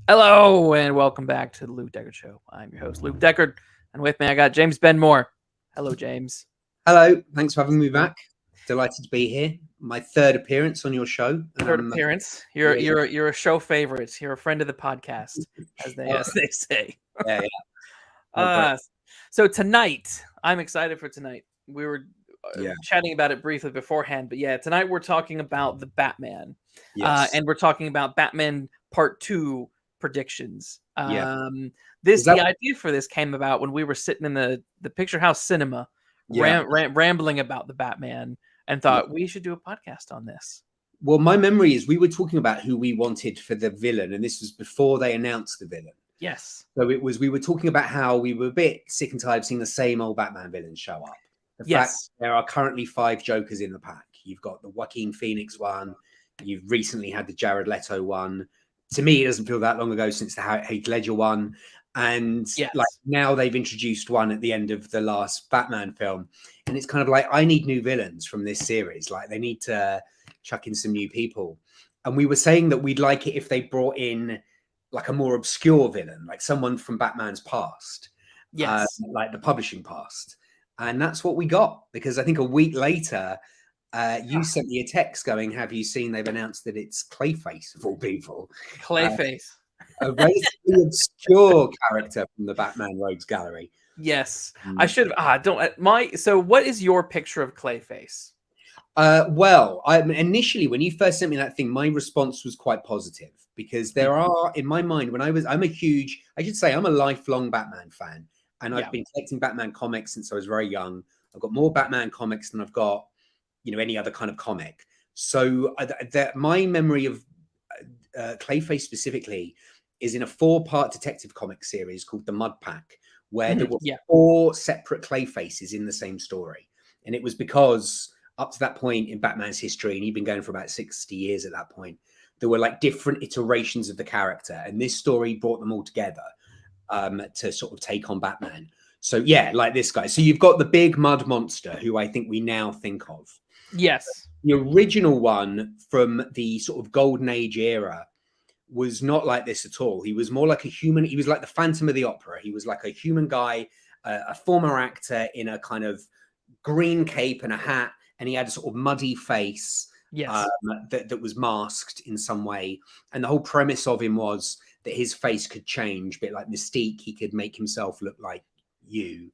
Hello and welcome back to the Luke Deckard Show. I'm your host, Luke Deckard, and with me I got James BENMORE. Hello, James. Hello, thanks for having me back. Delighted to be here. My third appearance on your show. Third appearance. You're a show favorite. You're a friend of the podcast, as they say. Yeah, yeah. No, So tonight, I'm excited for tonight. We were Yeah. chatting about it briefly beforehand, but yeah, tonight we're talking about the Batman, Yes. and we're talking about Batman Part 2 predictions. Yeah. The idea for this came about when we were sitting in the Picture House cinema, Yeah. rambling about the Batman, and thought we should do a podcast on this. Well, my memory is we were talking about who we wanted for the villain, and this was before they announced the villain. Yes. So we were talking about how we were a bit sick and tired of seeing the same old Batman villains show up. The fact there are currently 5 Jokers in the pack. You've got the Joaquin Phoenix one. You've recently had the Jared Leto one. To me, it doesn't feel that long ago since the Heath Ledger one. And like now they've introduced one at the end of the last Batman film. And it's kind of like, I need new villains from this series. Like they need to chuck in some new people. And we were saying that we'd like it if they brought in like a more obscure villain, like someone from Batman's past. Yes. Like the publishing past. And that's what we got. Because I think a week later, you sent me a text going, have you seen they've announced that it's Clayface of all people? Clayface. A relatively obscure character from the Batman Rogues Gallery. Yes. I should so what is your picture of Clayface? Well, initially when you first sent me that thing, my response was quite positive because there are, in my mind, I'm a lifelong Batman fan. And I've been collecting Batman comics since I was very young. I've got more Batman comics than I've got, any other kind of comic. So my memory of Clayface specifically is in a 4-part detective comic series called The Mud Pack, where there were 4 separate Clayfaces in the same story. And it was because up to that point in Batman's history, and he'd been going for about 60 years at that point, there were like different iterations of the character. And this story brought them all together to sort of take on Batman. So yeah, like this guy. So you've got the big mud monster who I think we now think of. Yes. The original one from the sort of golden age era was not like this at all. He was more like a human. He was like the Phantom of the Opera. He was like a human guy, a former actor in a kind of green cape and a hat. And he had a sort of muddy face that was masked in some way. And the whole premise of him was that his face could change, a bit like Mystique. He could make himself look like you.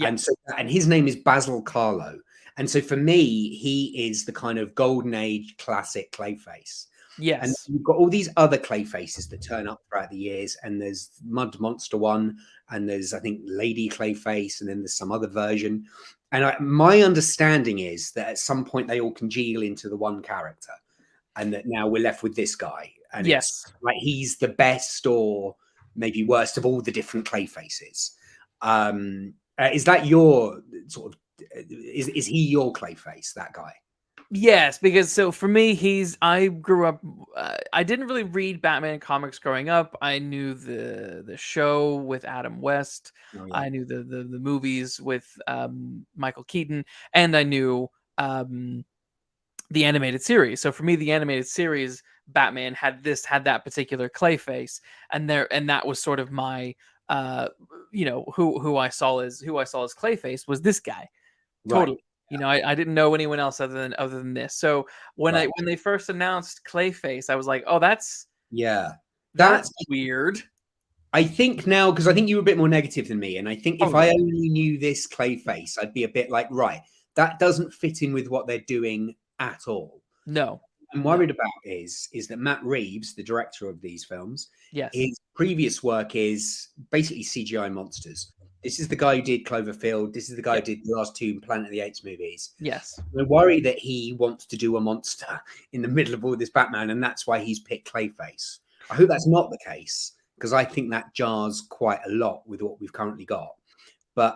And his name is Basil Karlo. And so for me, he is the kind of golden age classic Clayface. Yes. And you've got all these other Clayfaces that turn up throughout the years. And there's Mud Monster one, and there's, I think, Lady Clayface, and then there's some other version. And my understanding is that at some point they all congeal into the one character, and that now we're left with this guy. And it's like he's the best or maybe worst of all the different Clayfaces. Is that your sort of, is he your Clayface, that guy? Yes, because so for me, I grew up, I didn't really read Batman comics growing up. I knew the show with Adam West. I knew the movies with Michael Keaton, and I knew the animated series. So for me, the animated series, Batman had that particular Clayface, and that was sort of my who I saw as Clayface was this guy. Totally. I didn't know anyone else other than this. So when they first announced Clayface, I was like, oh, that's weird. I think now, because I think you were a bit more negative than me, and I think if I only knew this Clayface, I'd be a bit like, right, that doesn't fit in with what they're doing at all. No. I'm worried about is that Matt Reeves, the director of these films, his previous work is basically CGI monsters. This is the guy who did Cloverfield. This is the guy who did the last 2 Planet of the Apes movies. Yes. We're worried that he wants to do a monster in the middle of all this Batman, and that's why he's picked Clayface. I hope that's not the case, because I think that jars quite a lot with what we've currently got. But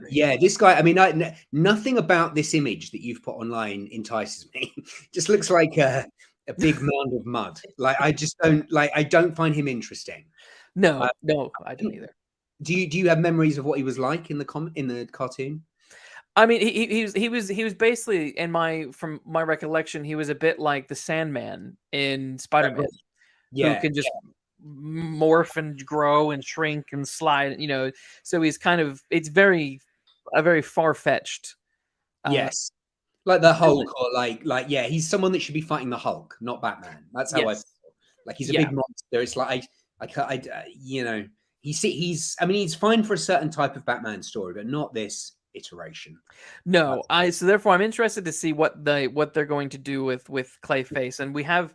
yeah, this guy, I mean, nothing about this image that you've put online entices me. Just looks like a big mound of mud. Like, I don't find him interesting. No, I don't either. Do you have memories of what he was like in the cartoon? I mean, he was basically, from my recollection, he was a bit like the Sandman in Spider-Man. Who can just morph and grow and shrink and slide, so he's kind of, it's a very far-fetched Yes. Like the villain. Hulk, or yeah, he's someone that should be fighting the Hulk, not Batman. That's how I Yes. feel. Like he's a Yeah. big monster. It's like I mean, he's fine for a certain type of Batman story, but not this iteration. No, so therefore I'm interested to see what they're going to do with Clayface, and we have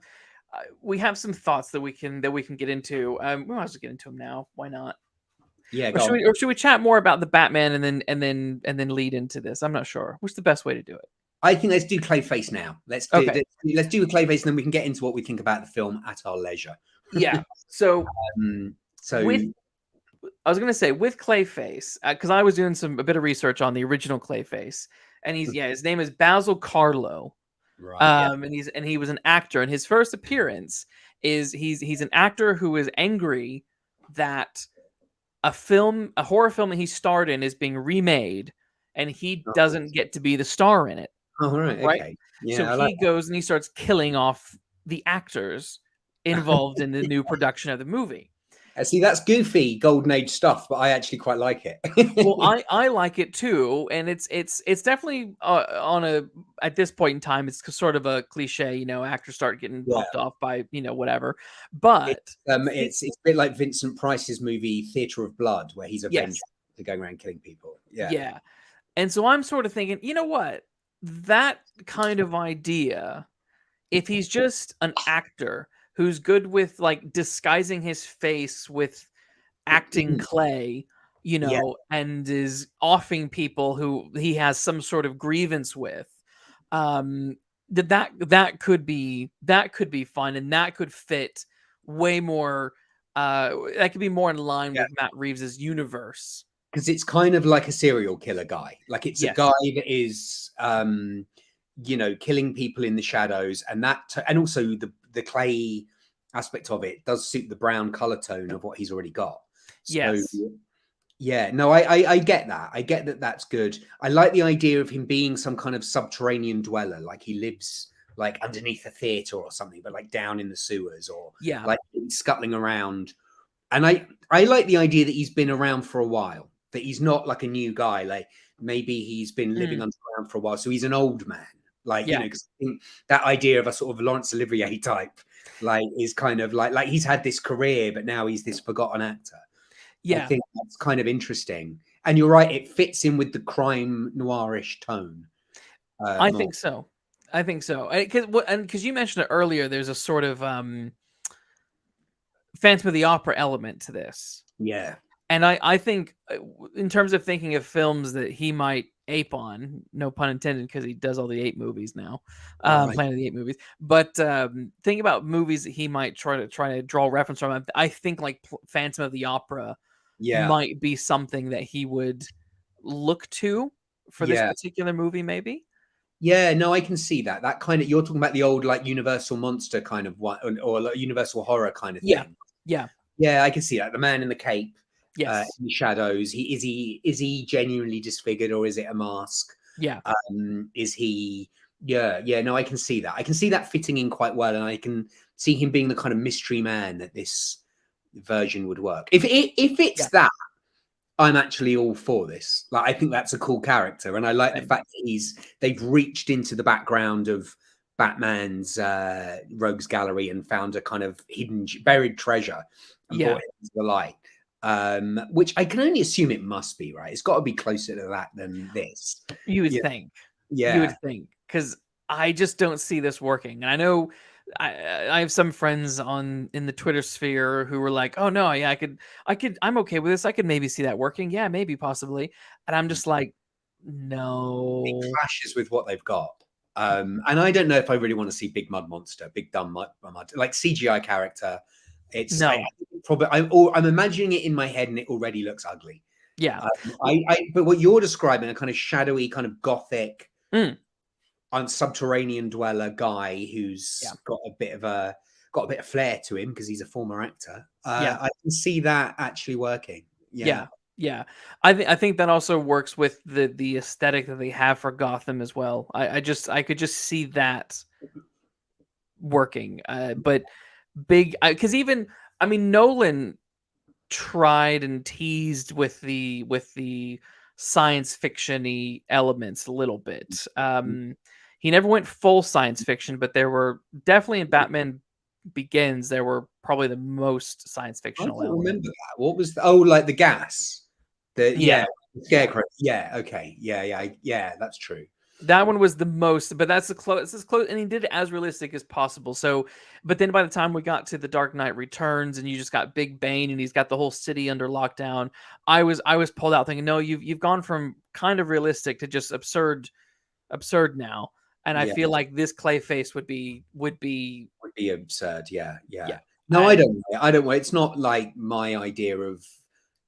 some thoughts that we can get into. We might as well get into them now. Why not? Yeah, Or go on. should we chat more about the Batman and then lead into this? I'm not sure. What's the best way to do it? I think let's do Clayface now. Let's do Okay. let's do a Clayface, and then we can get into what we think about the film at our leisure. Yeah. So So with I was gonna say with Clayface, because I was doing a bit of research on the original Clayface, and his name is Basil Carlo, right, yeah. and he was an actor, and his first appearance is he's an actor who is angry that a horror film that he starred in is being remade, and he doesn't get to be the star in it. Oh, right, Right? okay. So Yeah, I like he goes and he starts killing off the actors involved in the new production of the movie. See, that's goofy golden age stuff, but I actually quite like it. Well, I like it too, and it's definitely at this point in time, it's sort of a cliche, actors start getting popped off by whatever. But it's a bit like Vincent Price's movie Theatre of Blood, where he's avenged to going around killing people. Yeah. And so I'm sort of thinking, you know what? That kind of idea, if he's just an actor who's good with like disguising his face with acting clay, and is offing people who he has some sort of grievance with, that could be fun, and that could fit way more. That could be more in line with Matt Reeves's universe. Because it's kind of like a serial killer guy. Like it's a guy that is, killing people in the shadows, and also the clay aspect of it does suit the brown color tone of what he's already got. So, yeah, no, I get that. I get that. That's good. I like the idea of him being some kind of subterranean dweller, like he lives like underneath a theater or something, but like down in the sewers, or like scuttling around. And I like the idea that he's been around for a while, that he's not like a new guy. Like maybe he's been living underground for a while, so he's an old man. Like because I think that idea of a sort of Laurence Olivier type, like, is kind of like he's had this career, but now he's this forgotten actor. I think that's kind of interesting. And you're right, it fits in with the crime noirish tone. I think so. Because you mentioned it earlier, there's a sort of Phantom of the Opera element to this. Yeah. And I think in terms of thinking of films that he might ape on, no pun intended, because he does all the 8 movies now, Planet of the 8 movies. But think about movies that he might try to draw reference from. I think like Phantom of the Opera might be something that he would look to for this particular movie, maybe. Yeah, no, I can see that. That kind of, you're talking about the old like Universal monster kind of one, or like Universal horror kind of thing. Yeah, I can see that. The man in the cape, in the shadows. Is he genuinely disfigured, or is it a mask? Is he? Yeah. No, I can see that. I can see that fitting in quite well, and I can see him being the kind of mystery man that this version would work. If it's that, I'm actually all for this. Like, I think that's a cool character, and I like the fact that they've reached into the background of Batman's rogues gallery and found a kind of hidden, buried treasure and brought it into the light. Which I can only assume it must be, right? It's got to be closer to that than this. You would think. You would think, because I just don't see this working. And I know I have some friends in the Twitter sphere who were like, "Oh no, yeah, I'm okay with this. I could maybe see that working. Yeah, maybe, possibly." And I'm just like, no. It clashes with what they've got. And I don't know if I really want to see big mud monster, big dumb mud, like CGI character. It's I'm imagining it in my head, and it already looks ugly. Yeah. But what you're describing, a kind of shadowy, kind of gothic, subterranean dweller guy who's got a bit of flair to him because he's a former actor. I can see that actually working. Yeah. I think that also works with the aesthetic that they have for Gotham as well. I could just see that working. But big, because even I mean, Nolan tried and teased with the science fiction-y elements a little bit. He never went full science fiction, but there were definitely in Batman Begins, there were probably the most science I fictional don't remember elements. that. What was like the gas? Yeah, The yeah. scarecrow. Yeah, okay. Yeah, that's true. That one was the most, but that's the close. As close, and he did it as realistic as possible. So, but then by the time we got to the Dark Knight Returns, and you just got Big Bane, and he's got the whole city under lockdown, I was pulled out thinking, no, you've gone from kind of realistic to just absurd now. And I Yeah, feel like this Clayface would be would be absurd. Yeah. yeah. No, I don't. I don't. It's not like my idea of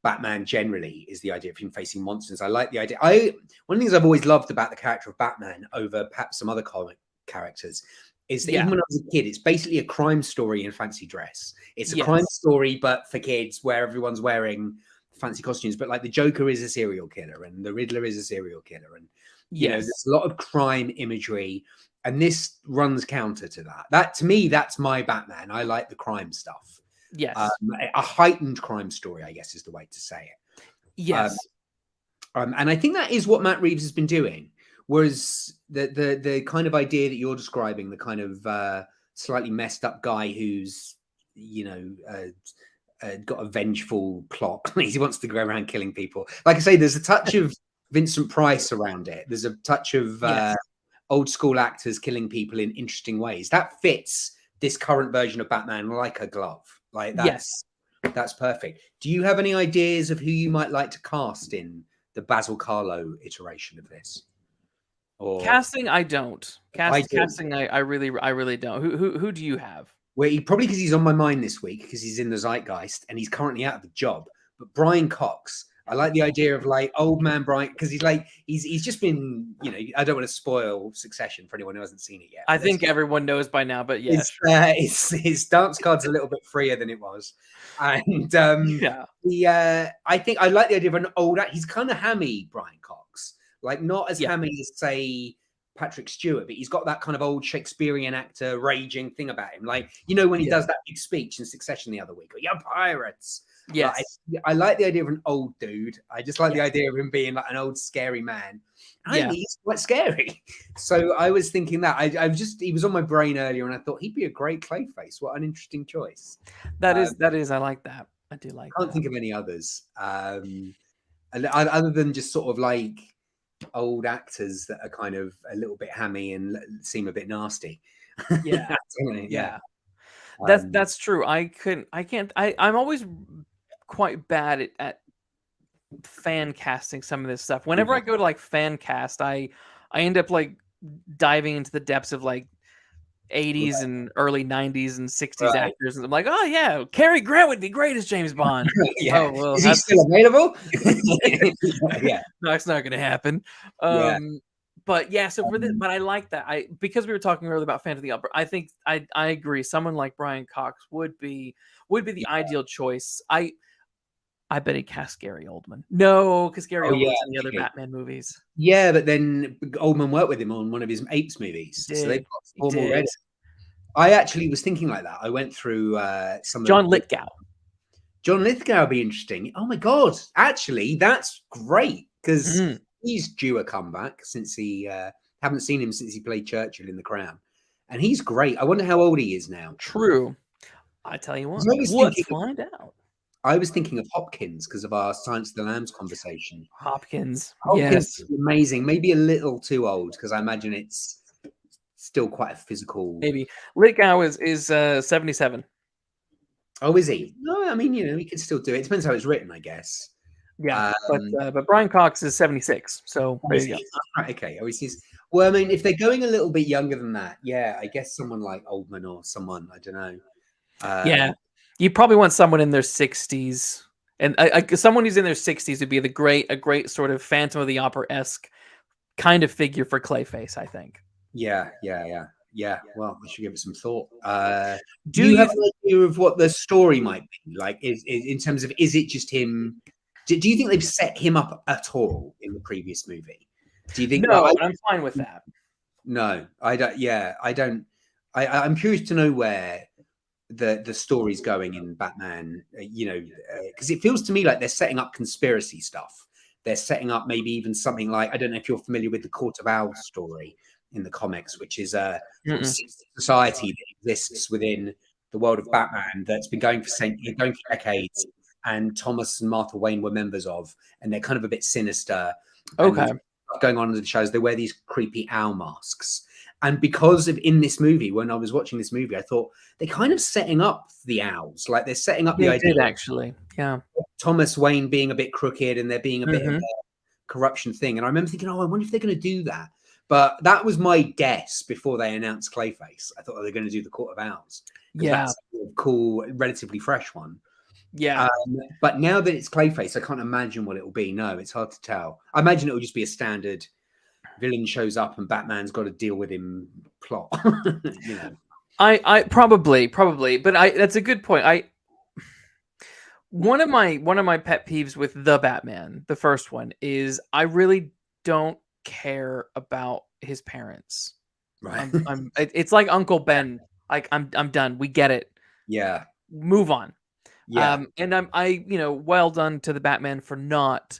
Batman generally is the idea of him facing monsters. I like the idea. One of the things I've always loved about the character of Batman over perhaps some other comic characters is that even when I was a kid, it's basically a crime story in fancy dress. It's a crime story, but for kids, where everyone's wearing fancy costumes. But like the Joker is a serial killer, and the Riddler is a serial killer, and you know, there's a lot of crime imagery. And this runs counter to that. That to me, that's my Batman. I like the crime stuff. Yes. A heightened crime story, I guess, is the way to say it. Yes. And I think that is what Matt Reeves has been doing. Whereas the kind of idea that you're describing, the kind of slightly messed up guy who's, you know, got a vengeful plot. He wants to go around killing people. Like I say, there's a touch of Vincent Price around it. There's a touch of old school actors killing people in interesting ways. That fits this current version of Batman like a glove. Like that's perfect. Do you have any ideas of who you might like to cast in the Basil Carlo iteration of this? Or casting, I don't. Casting, I really don't. Who do you have? Well, probably because he's on my mind this week because he's in the zeitgeist and he's currently out of a job. But Brian Cox, I like the idea of like old man Brian, because he's just been, you know, I don't want to spoil Succession for anyone who hasn't seen it yet. I think everyone knows by now, but yeah, his dance card's a little bit freer than it was, and I think I like the idea of an old. He's kind of hammy, Brian Cox, like not as hammy as say Patrick Stewart, but he's got that kind of old Shakespearean actor raging thing about him, like you know when he does that big speech in Succession the other week, or "You're pirates." Yes, like, I like the idea of an old dude. I just like the idea of him being like an old scary man. I think he's quite scary. So I was thinking that he was on my brain earlier, and I thought he'd be a great Clayface. What an interesting choice. That is. I like that. I do like. Can't think of any others other than just sort of like old actors that are kind of a little bit hammy and seem a bit nasty. Yeah. That's true. I'm always quite bad at fan casting some of this stuff. Whenever I go to like fan cast, I end up like diving into the depths of like 80s and early 90s and 60s actors, and I'm like, oh yeah, Cary Grant would be great as James Bond. Oh well, is he still available? No, it's not gonna happen. But yeah, so for this, but I like that. Because we were talking earlier about Phantom of the Opera, I think I agree. Someone like Brian Cox would be the ideal choice. I bet he'd cast Gary Oldman. No, because Gary Oldman's in the other Batman movies. Yeah, but then Oldman worked with him on one of his Apes movies, so they've got form already. I actually was thinking like that. I went through some John Lithgow. John Lithgow would be interesting. Oh my god! Actually, that's great because he's due a comeback since he haven't seen him since he played Churchill in The Crown, and he's great. I wonder how old he is now. True. I tell you what, let's find out. I was thinking of Hopkins because of our Silence of the Lambs conversation. Hopkins yes, is amazing. Maybe a little too old because I imagine it's still quite a physical. Maybe Lithgow is 77. Oh, is he? No, I mean, you know, he can still do it. It depends how it's written, I guess. Yeah, but Brian Cox is 76. So there you go. Okay. Well, I mean, if they're going a little bit younger than that, yeah, I guess someone like Oldman or someone, I don't know. Yeah. You probably want someone in their 60s, and someone who's in their 60s would be a great sort of Phantom of the Opera-esque kind of figure for Clayface, I think. Yeah. Well, I should give it some thought. Do you have an idea of what the story might be like? Is in terms of, is it just him? Do you think they've set him up at all in the previous movie? Do you think? No, I'm fine with that. No, I don't. Yeah, I don't. I'm curious to know where the stories going in Batman, because it feels to me like they're setting up conspiracy stuff. They're setting up maybe even something like, I don't know if you're familiar with the Court of Owls story in the comics, which is a sort of society that exists within the world of Batman that's been going for decades, and Thomas and Martha Wayne were members of, and they're kind of a bit sinister. Okay. And going on in the shows, they wear these creepy owl masks. And because of in this movie, when I was watching this movie, I thought they're kind of setting up the owls, like they're setting up the idea. Did actually, yeah. Thomas Wayne being a bit crooked, and there being a bit of a corruption thing. And I remember thinking, oh, I wonder if they're going to do that. But that was my guess before they announced Clayface. I thought they were going to do the Court of Owls. Yeah, that's a cool, relatively fresh one. Yeah. But now that it's Clayface, I can't imagine what it will be. No, it's hard to tell. I imagine it will just be a standard villain shows up and Batman's got to deal with him plot. You know. I probably, but that's a good point. One of my pet peeves with the Batman, the first one, is I really don't care about his parents. Right. It's like Uncle Ben. Like I'm done. We get it. Yeah. Move on. Yeah. And well done to the Batman for not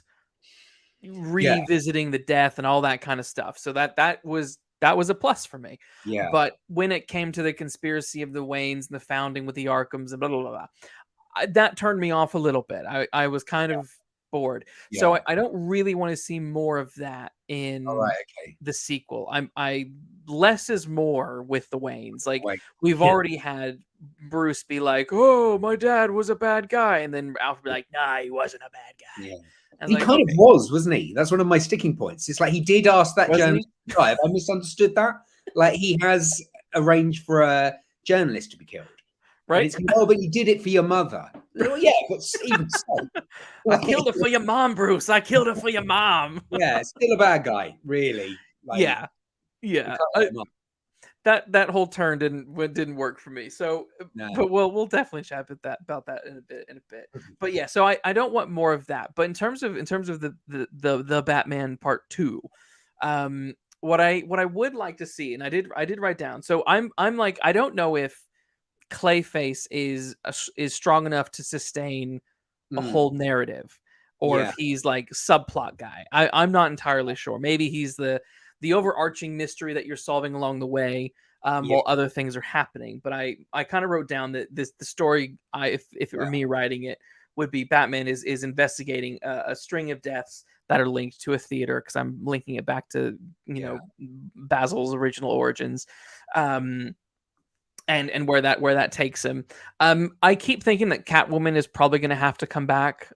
revisiting the death and all that kind of stuff. So that was a plus for me. Yeah. But when it came to the conspiracy of the Waynes and the founding with the Arkhams and blah blah blah, that turned me off a little bit. I was kind of bored. Yeah. So I don't really want to see more of that in the sequel. I less is more with the Waynes. Like we've already had Bruce be like, "Oh, my dad was a bad guy," and then Alfred be like, "Nah, he wasn't a bad guy." Yeah. He kind of was, wasn't he? That's one of my sticking points. It's like he did ask that journalist to try. Have I misunderstood that? Like he has arranged for a journalist to be killed. Right? It's, oh, but you did it for your mother. Well, yeah, but even so. I killed it for your mom, Bruce. I killed it for your mom. Yeah, still a bad guy, really. Like, yeah. That whole turn didn't work for me. So, but we'll definitely chat about that in a bit. But yeah, so I don't want more of that. But in terms of the Batman Part 2, what I would like to see, and I did write down. So I'm like, I don't know if Clayface is strong enough to sustain a whole narrative, or if he's like subplot guy. I'm not entirely sure. Maybe he's the overarching mystery that you're solving along the way, while other things are happening. But I kind of wrote down that the story, if it were me writing it, would be Batman is investigating a string of deaths that are linked to a theater, because I'm linking it back to Basil's original origins. And where that takes him. I keep thinking that Catwoman is probably going to have to come back.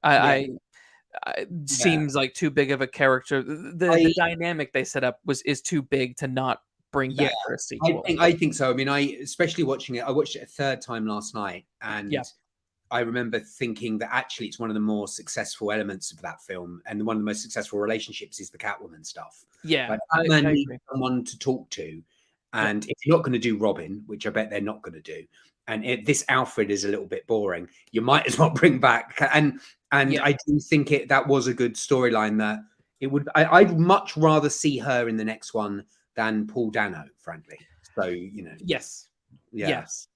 Seems like too big of a character. The dynamic they set up is too big to not bring back for a sequel. I think so. I mean, especially watching it. I watched it a third time last night, and I remember thinking that actually it's one of the more successful elements of that film, and one of the most successful relationships is the Catwoman stuff. Yeah, like, Batman needs someone to talk to. And if you're not going to do Robin, which I bet they're not going to do, and this Alfred is a little bit boring, you might as well bring back. And I do think that was a good storyline. That it would. I'd much rather see her in the next one than Paul Dano, frankly. So Yes.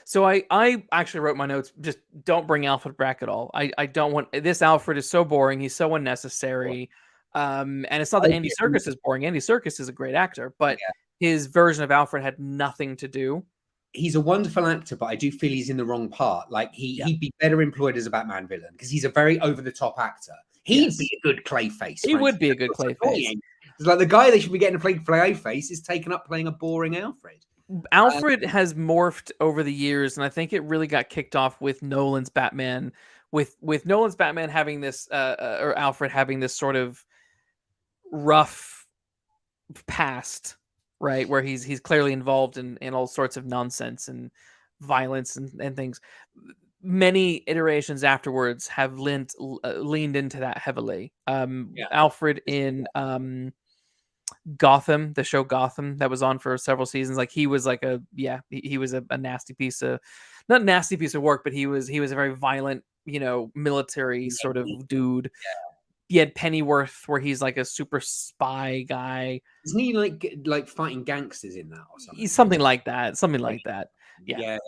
So I actually wrote my notes. Just don't bring Alfred back at all. I don't want this. Alfred is so boring. He's so unnecessary. And it's not that Andy Serkis is boring. Andy Serkis is a great actor, but his version of Alfred had nothing to do. He's a wonderful actor, but I do feel he's in the wrong part. Like he'd be better employed as a Batman villain, because he's a very over-the-top actor. He'd be a good Clayface. He would be a good Clayface. It's like the guy they should be getting to play Clayface is taken up playing a boring Alfred. Alfred has morphed over the years, and I think it really got kicked off with Nolan's Batman. With Nolan's Batman having this, or Alfred having this sort of rough past, right, where he's clearly involved in all sorts of nonsense and violence and things. Many iterations afterwards have leaned into that heavily. Alfred in Gotham, the show Gotham that was on for several seasons, like he was like he was a nasty piece of, not nasty piece of work, but he was a very violent, military sort of dude. He had Pennyworth, where he's like a super spy guy. Isn't he like fighting gangsters in that or something? Something like that. Yeah.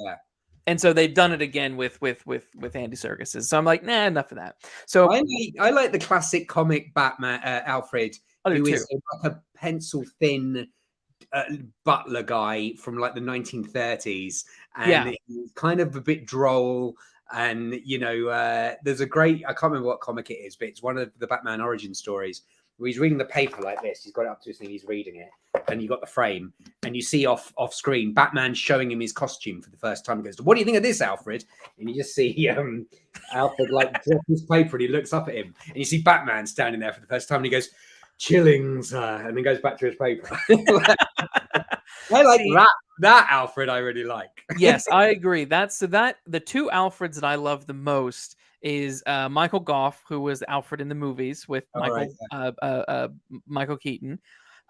And so they've done it again with Andy Serkis's. So I'm like, nah, enough of that. So I like the classic comic Batman Alfred, who is like a pencil thin butler guy from like the 1930s, and he's kind of a bit droll. And there's a great, I can't remember what comic it is, but it's one of the Batman origin stories where he's reading the paper like this. He's got it up to his thing, he's reading it, and you got the frame, and you see off screen Batman showing him his costume for the first time. He goes, "What do you think of this, Alfred?" And you just see Alfred like drop his paper, and he looks up at him, and you see Batman standing there for the first time, and he goes, "Chillings," and then goes back to his paper. I like that Alfred. I really like. Yes, I agree. The two Alfreds that I love the most is Michael Gough, who was Alfred in the movies with Michael Keaton,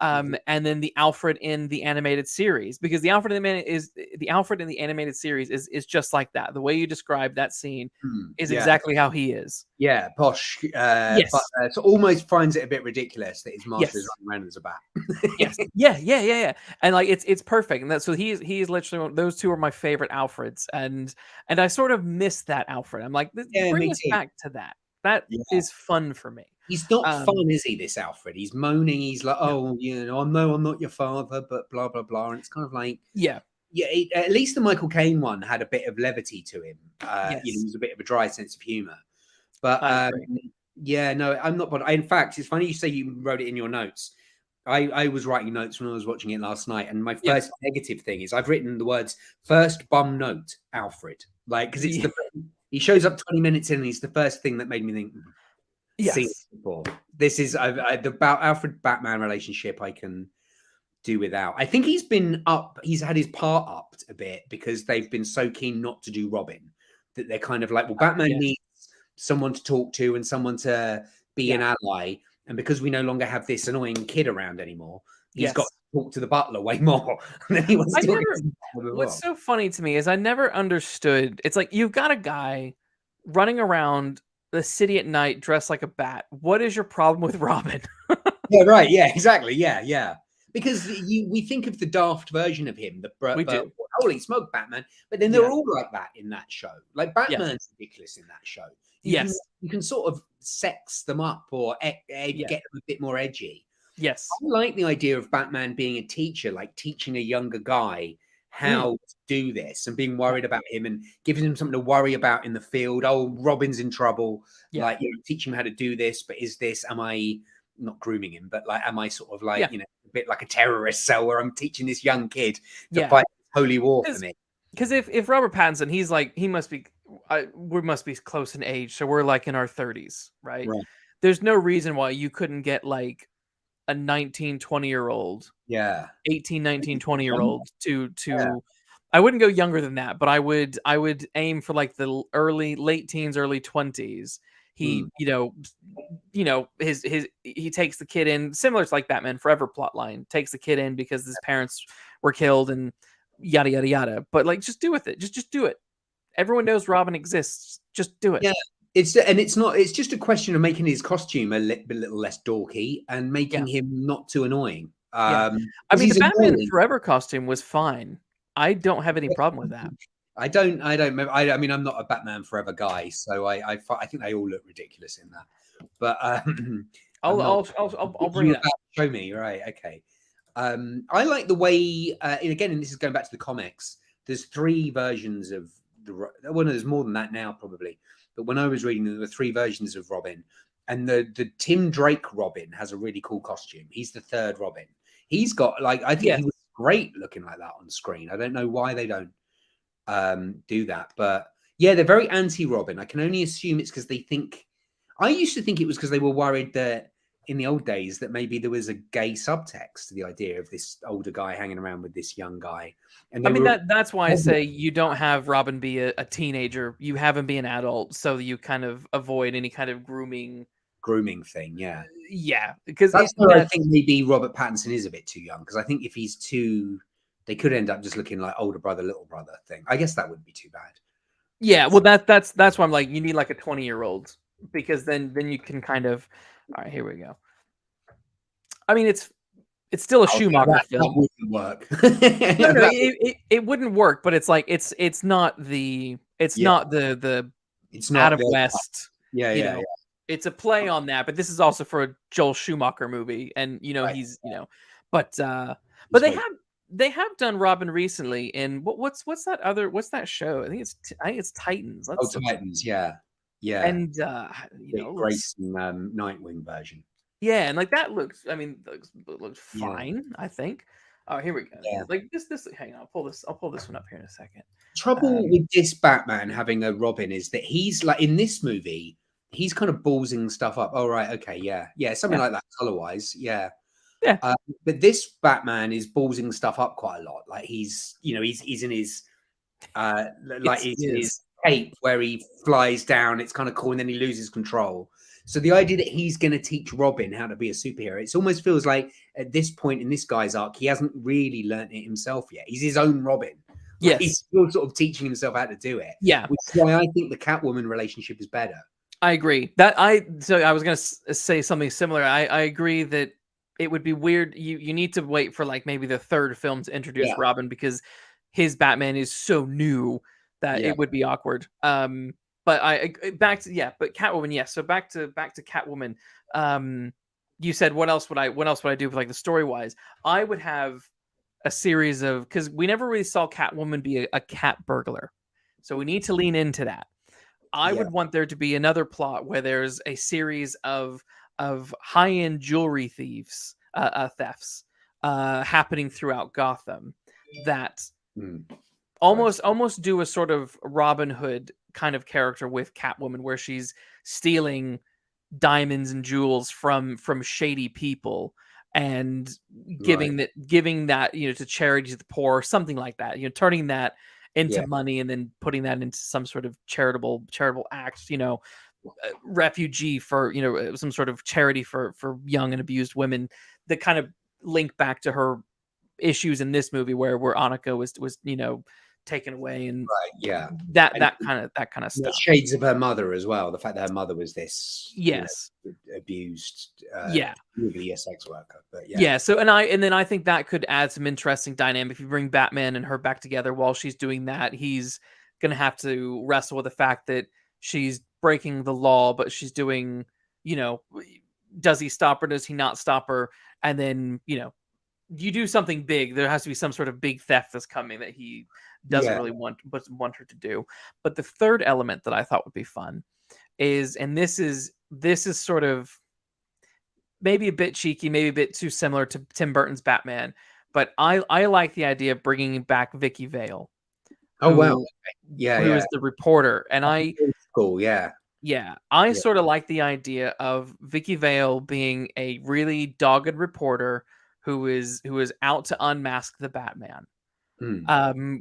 and then the Alfred in the animated series, because the Alfred in the animated series is just like that. The way you describe that scene is exactly how he is. Yeah, posh. Yes. But so almost finds it a bit ridiculous that his master is running around as a bat. Yes. Yeah. And like it's perfect. And so he's literally those two are my favorite Alfreds, and I sort of miss that Alfred. I'm like, bring us back to that. That is fun for me. He's not fun, is he, this Alfred? He's moaning. He's like, "Oh, I'm not your father," but blah, blah, blah. And it's kind of like, at least the Michael Caine one had a bit of levity to him. He was a bit of a dry sense of humor. But no, I'm not. But in fact, it's funny you say you wrote it in your notes. I was writing notes when I was watching it last night, and my first negative thing is I've written the words "first bum note Alfred," like, because it's he shows up 20 minutes in, and he's the first thing that made me think. Before. This is the Alfred Batman relationship I can do without. I think he's had his part upped a bit because they've been so keen not to do Robin that they're kind of like, well, Batman needs someone to talk to and someone to be an ally, and because we no longer have this annoying kid around anymore, he's got to talk to the butler way more than he wants to. What's so funny to me is I never understood. It's like, you've got a guy running around the city at night dressed like a bat. What is your problem with Robin? Yeah, right. Yeah, exactly. Yeah. Because we think of the daft version of him, the holy smoke Batman, but then they're all like that in that show. Like, Batman's ridiculous in that show. You can sort of sex them up or get them a bit more edgy. Yes. I like the idea of Batman being a teacher, like teaching a younger guy how to do this and being worried about him and giving him something to worry about in the field. Oh, Robin's in trouble. Like, teach him how to do this, but am I not grooming him, but like, am I sort of like, a bit like a terrorist cell where I'm teaching this young kid to fight holy war for me? Because if Robert Pattinson, he's like, we must be close in age, so we're like in our 30s, right? There's no reason why you couldn't get like a 19, 20-year-old, 18, 19, 20-year-old to I wouldn't go younger than that, but I would aim for like the late teens, early 20s. He, he takes the kid in, similar to like Batman Forever plotline, takes the kid in because his parents were killed and yada yada yada. But like, just do with it. Just do it. Everyone knows Robin exists. Just do it. Yeah. It's just a question of making his costume a little less dorky and making him not too annoying. I mean, the Batman Forever costume was fine. I don't have any problem with that. I don't remember. I mean, I'm not a Batman Forever guy, so I think they all look ridiculous in that. But I'll bring it up. Show me, right? Okay. I like the way, and again, and this is going back to the comics. There's 3 versions of there's more than that now, probably. But when I was reading, there were 3 versions of Robin, and the Tim Drake Robin has a really cool costume. He's the 3rd Robin. He's got I think he was great looking like that on screen. I don't know why they don't do that, but they're very anti-Robin. I can only assume it's because they think. I used to think it was because they were worried that in the old days that maybe there was a gay subtext to the idea of this older guy hanging around with this young guy. And I mean, that's why I say you don't have Robin be a teenager. You have him be an adult, so you kind of avoid any kind of grooming thing. Yeah, because that's where I think maybe Robert Pattinson is a bit too young. Because I think if he's too, they could end up just looking like older brother, little brother thing. I guess that wouldn't be too bad. Yeah, well, that's why I'm like, you need like a 20-year-old, because then you can kind of. All right, here we go. I mean, it's still a Schumacher film. That wouldn't wouldn't work. No, it wouldn't work, but it's like it's not the it's not Adam the West, yeah. it's a play on that, but this is also for a Joel Schumacher movie, and Right. he's but He's they very have done Robin recently in what's that show? I think it's Titans. Oh, Let's Titans, yeah. Yeah. and Dick let's Grayson, Nightwing version. yeah, and like that looks, I mean, looks Yeah. fine, I think. Oh, here we go. Yeah. Like this. Hang on, I'll pull this one up here in a second. Trouble with this Batman having a Robin is that he's like in this movie, he's kind of ballsing stuff up. Oh, right, okay, yeah, something Yeah, like that color-wise, yeah. yeah. But this Batman is ballsing stuff up quite a lot. Like he's in his like It in is. his cape where he flies down. It's kind of cool, and then he loses control. So the idea that he's going to teach Robin how to be a superhero, it almost feels like at this point in this guy's arc, he hasn't really learned it himself yet. He's his own Robin. Like, he's Yes. still sort of teaching himself how to do it. Yeah. Which is why I think the Catwoman relationship is better. I agree. So I was going to say something similar. I agree that it would be weird. You need to wait for like maybe the third film to introduce Robin, because his Batman is so new that it would be awkward. But but Catwoman, yes. So back to Catwoman. You said what else would I do with like the story wise? I would have a series of, because we never really saw Catwoman be a cat burglar, so we need to lean into that. I would want there to be another plot where there's a series of high-end jewelry thefts happening throughout Gotham that almost do a sort of Robin Hood kind of character with Catwoman, where she's stealing diamonds and jewels from shady people and giving that to charities of the poor, something like that, turning that into money and then putting that into some sort of charitable acts, refugee for some sort of charity for young and abused women, that kind of link back to her issues in this movie where Annika was taken away, and that kind of stuff. Shades of her mother as well. The fact that her mother was this abused movie sex worker. But so and then I think that could add some interesting dynamic. If you bring Batman and her back together while she's doing that, he's gonna have to wrestle with the fact that she's breaking the law, but she's doing, does he stop her, does he not stop her? And then you do something big, there has to be some sort of big theft that's coming that he doesn't really want her to do. But the third element that I thought would be fun is, and this is sort of maybe a bit cheeky, maybe a bit too similar to Tim Burton's Batman, but I like the idea of bringing back Vicky Vale. Oh, wow. Who is the reporter. And cool, I sort of like the idea of Vicky Vale being a really dogged reporter who is out to unmask the Batman.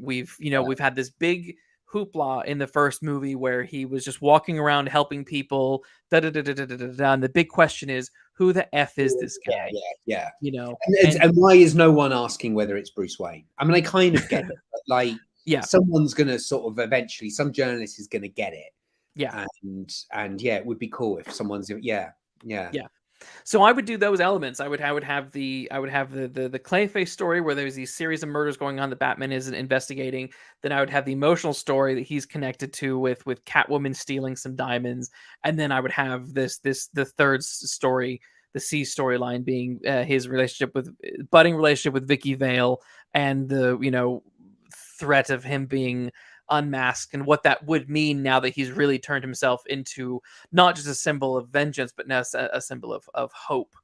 We've had this big hoopla in the first movie where he was just walking around helping people, and the big question is, who the F is this guy? And why is no one asking whether it's Bruce Wayne? I mean, I kind of get it, but like, someone's gonna sort of eventually, some journalist is gonna get it. And it would be cool if someone's So I would do those elements. I would have the Clayface story where there's these series of murders going on that Batman isn't investigating. Then I would have the emotional story that he's connected to with Catwoman stealing some diamonds, and then I would have the third story, the C storyline, being his budding relationship with Vicky Vale, and the threat of him being unmasked, and what that would mean now that he's really turned himself into not just a symbol of vengeance, but now a symbol of hope.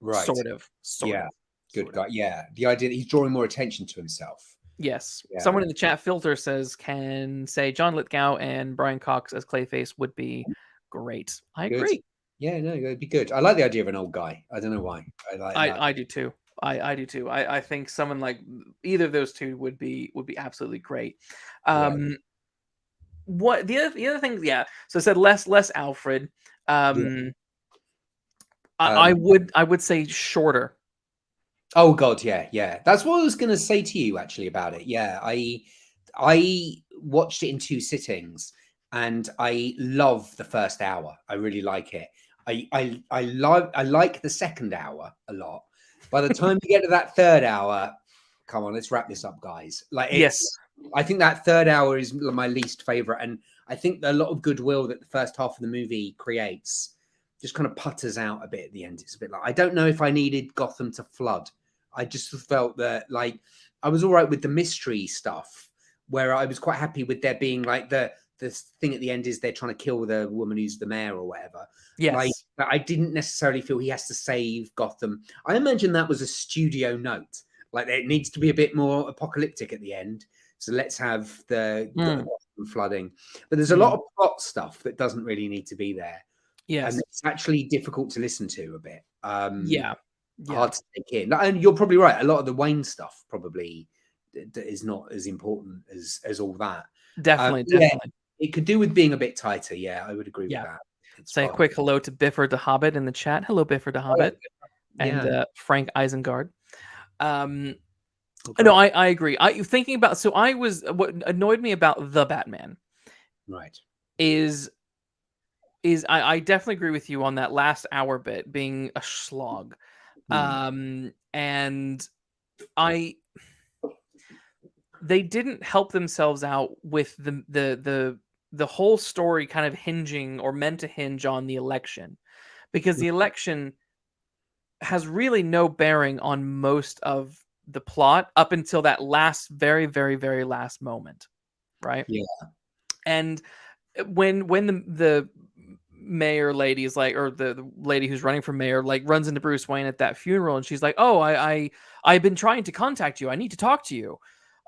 Sort of. Good guy. The idea that he's drawing more attention to himself. Yes. Someone in the chat filter can say John Lithgow and Brian Cox as Clayface would be great. I agree. Yeah, no, it'd be good. I like the idea of an old guy. I don't know why. I do too. I do too. I think someone like either of those two would be absolutely great. What the other thing? So I said less Alfred. I would say shorter. Oh God, yeah. That's what I was going to say to you actually about it. Yeah, I watched it in 2 sittings, and I love the first hour. I really like it. I like the second hour a lot. By the time you get to that third hour, come on, let's wrap this up, guys. Like, Yes. I think that third hour is my least favorite, and I think a lot of goodwill that the first half of the movie creates just kind of putters out a bit at the end. It's a bit like, I don't know if I needed Gotham to flood. I just felt that, like, I was all right with the mystery stuff, where I was quite happy with there being like the thing at the end is they're trying to kill the woman who's the mayor or whatever. Yes. Like, I didn't necessarily feel he has to save Gotham. I imagine that was a studio note. Like, it needs to be a bit more apocalyptic at the end. So let's have the flooding. But there's a lot of plot stuff that doesn't really need to be there. Yes. And it's actually difficult to listen to a bit. Hard to take in. And you're probably right. A lot of the Wayne stuff probably is not as important as all that. Definitely. It could do with being a bit tighter. Yeah, I would agree with that. Say a quick hello to Bifford the Hobbit in the chat. Hello, Bifford the Hobbit. And Frank Isengard. No, I agree. Thinking about, so what annoyed me about The Batman, right, is I definitely agree with you on that last hour bit being a slog. And they didn't help themselves out with the whole story kind of hinging or meant to hinge on the election, because the election has really no bearing on most of the plot up until that last, very, very, very last moment, right? Yeah. And when the mayor lady is like, or the lady who's running for mayor, like, runs into Bruce Wayne at that funeral, and she's like, "Oh, I've been trying to contact you. I need to talk to you."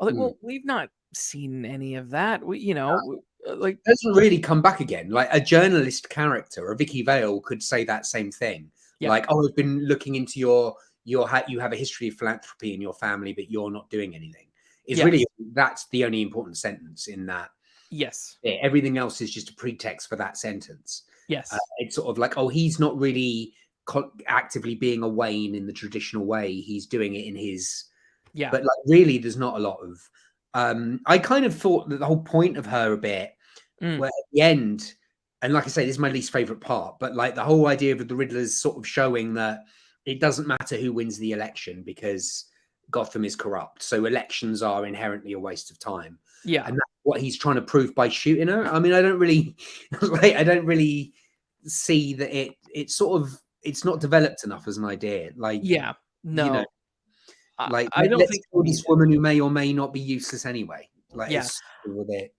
I was like, well, we've not seen any of that. Like, doesn't really come back again. Like, a journalist character, or Vicky Vale, could say that same thing. Yeah. Like, "Oh, I've been looking into you have a history of philanthropy in your family, but you're not doing anything." It's really, that's the only important sentence in that. Yes. Yeah, everything else is just a pretext for that sentence. Yes. It's sort of like, oh, he's not really actively being a Wayne in the traditional way. He's doing it in his. Yeah. But, like, really, there's not a lot of. I kind of thought that the whole point of her a bit, where at the end, and like I say, this is my least favorite part, but like the whole idea of the Riddler's sort of showing that it doesn't matter who wins the election because Gotham is corrupt. So elections are inherently a waste of time. Yeah. And that's what he's trying to prove by shooting her. I mean, I don't really see that it's not developed enough as an idea. Like, yeah, no. You know, like, I don't think this woman who may or may not be useless anyway. Like, with it.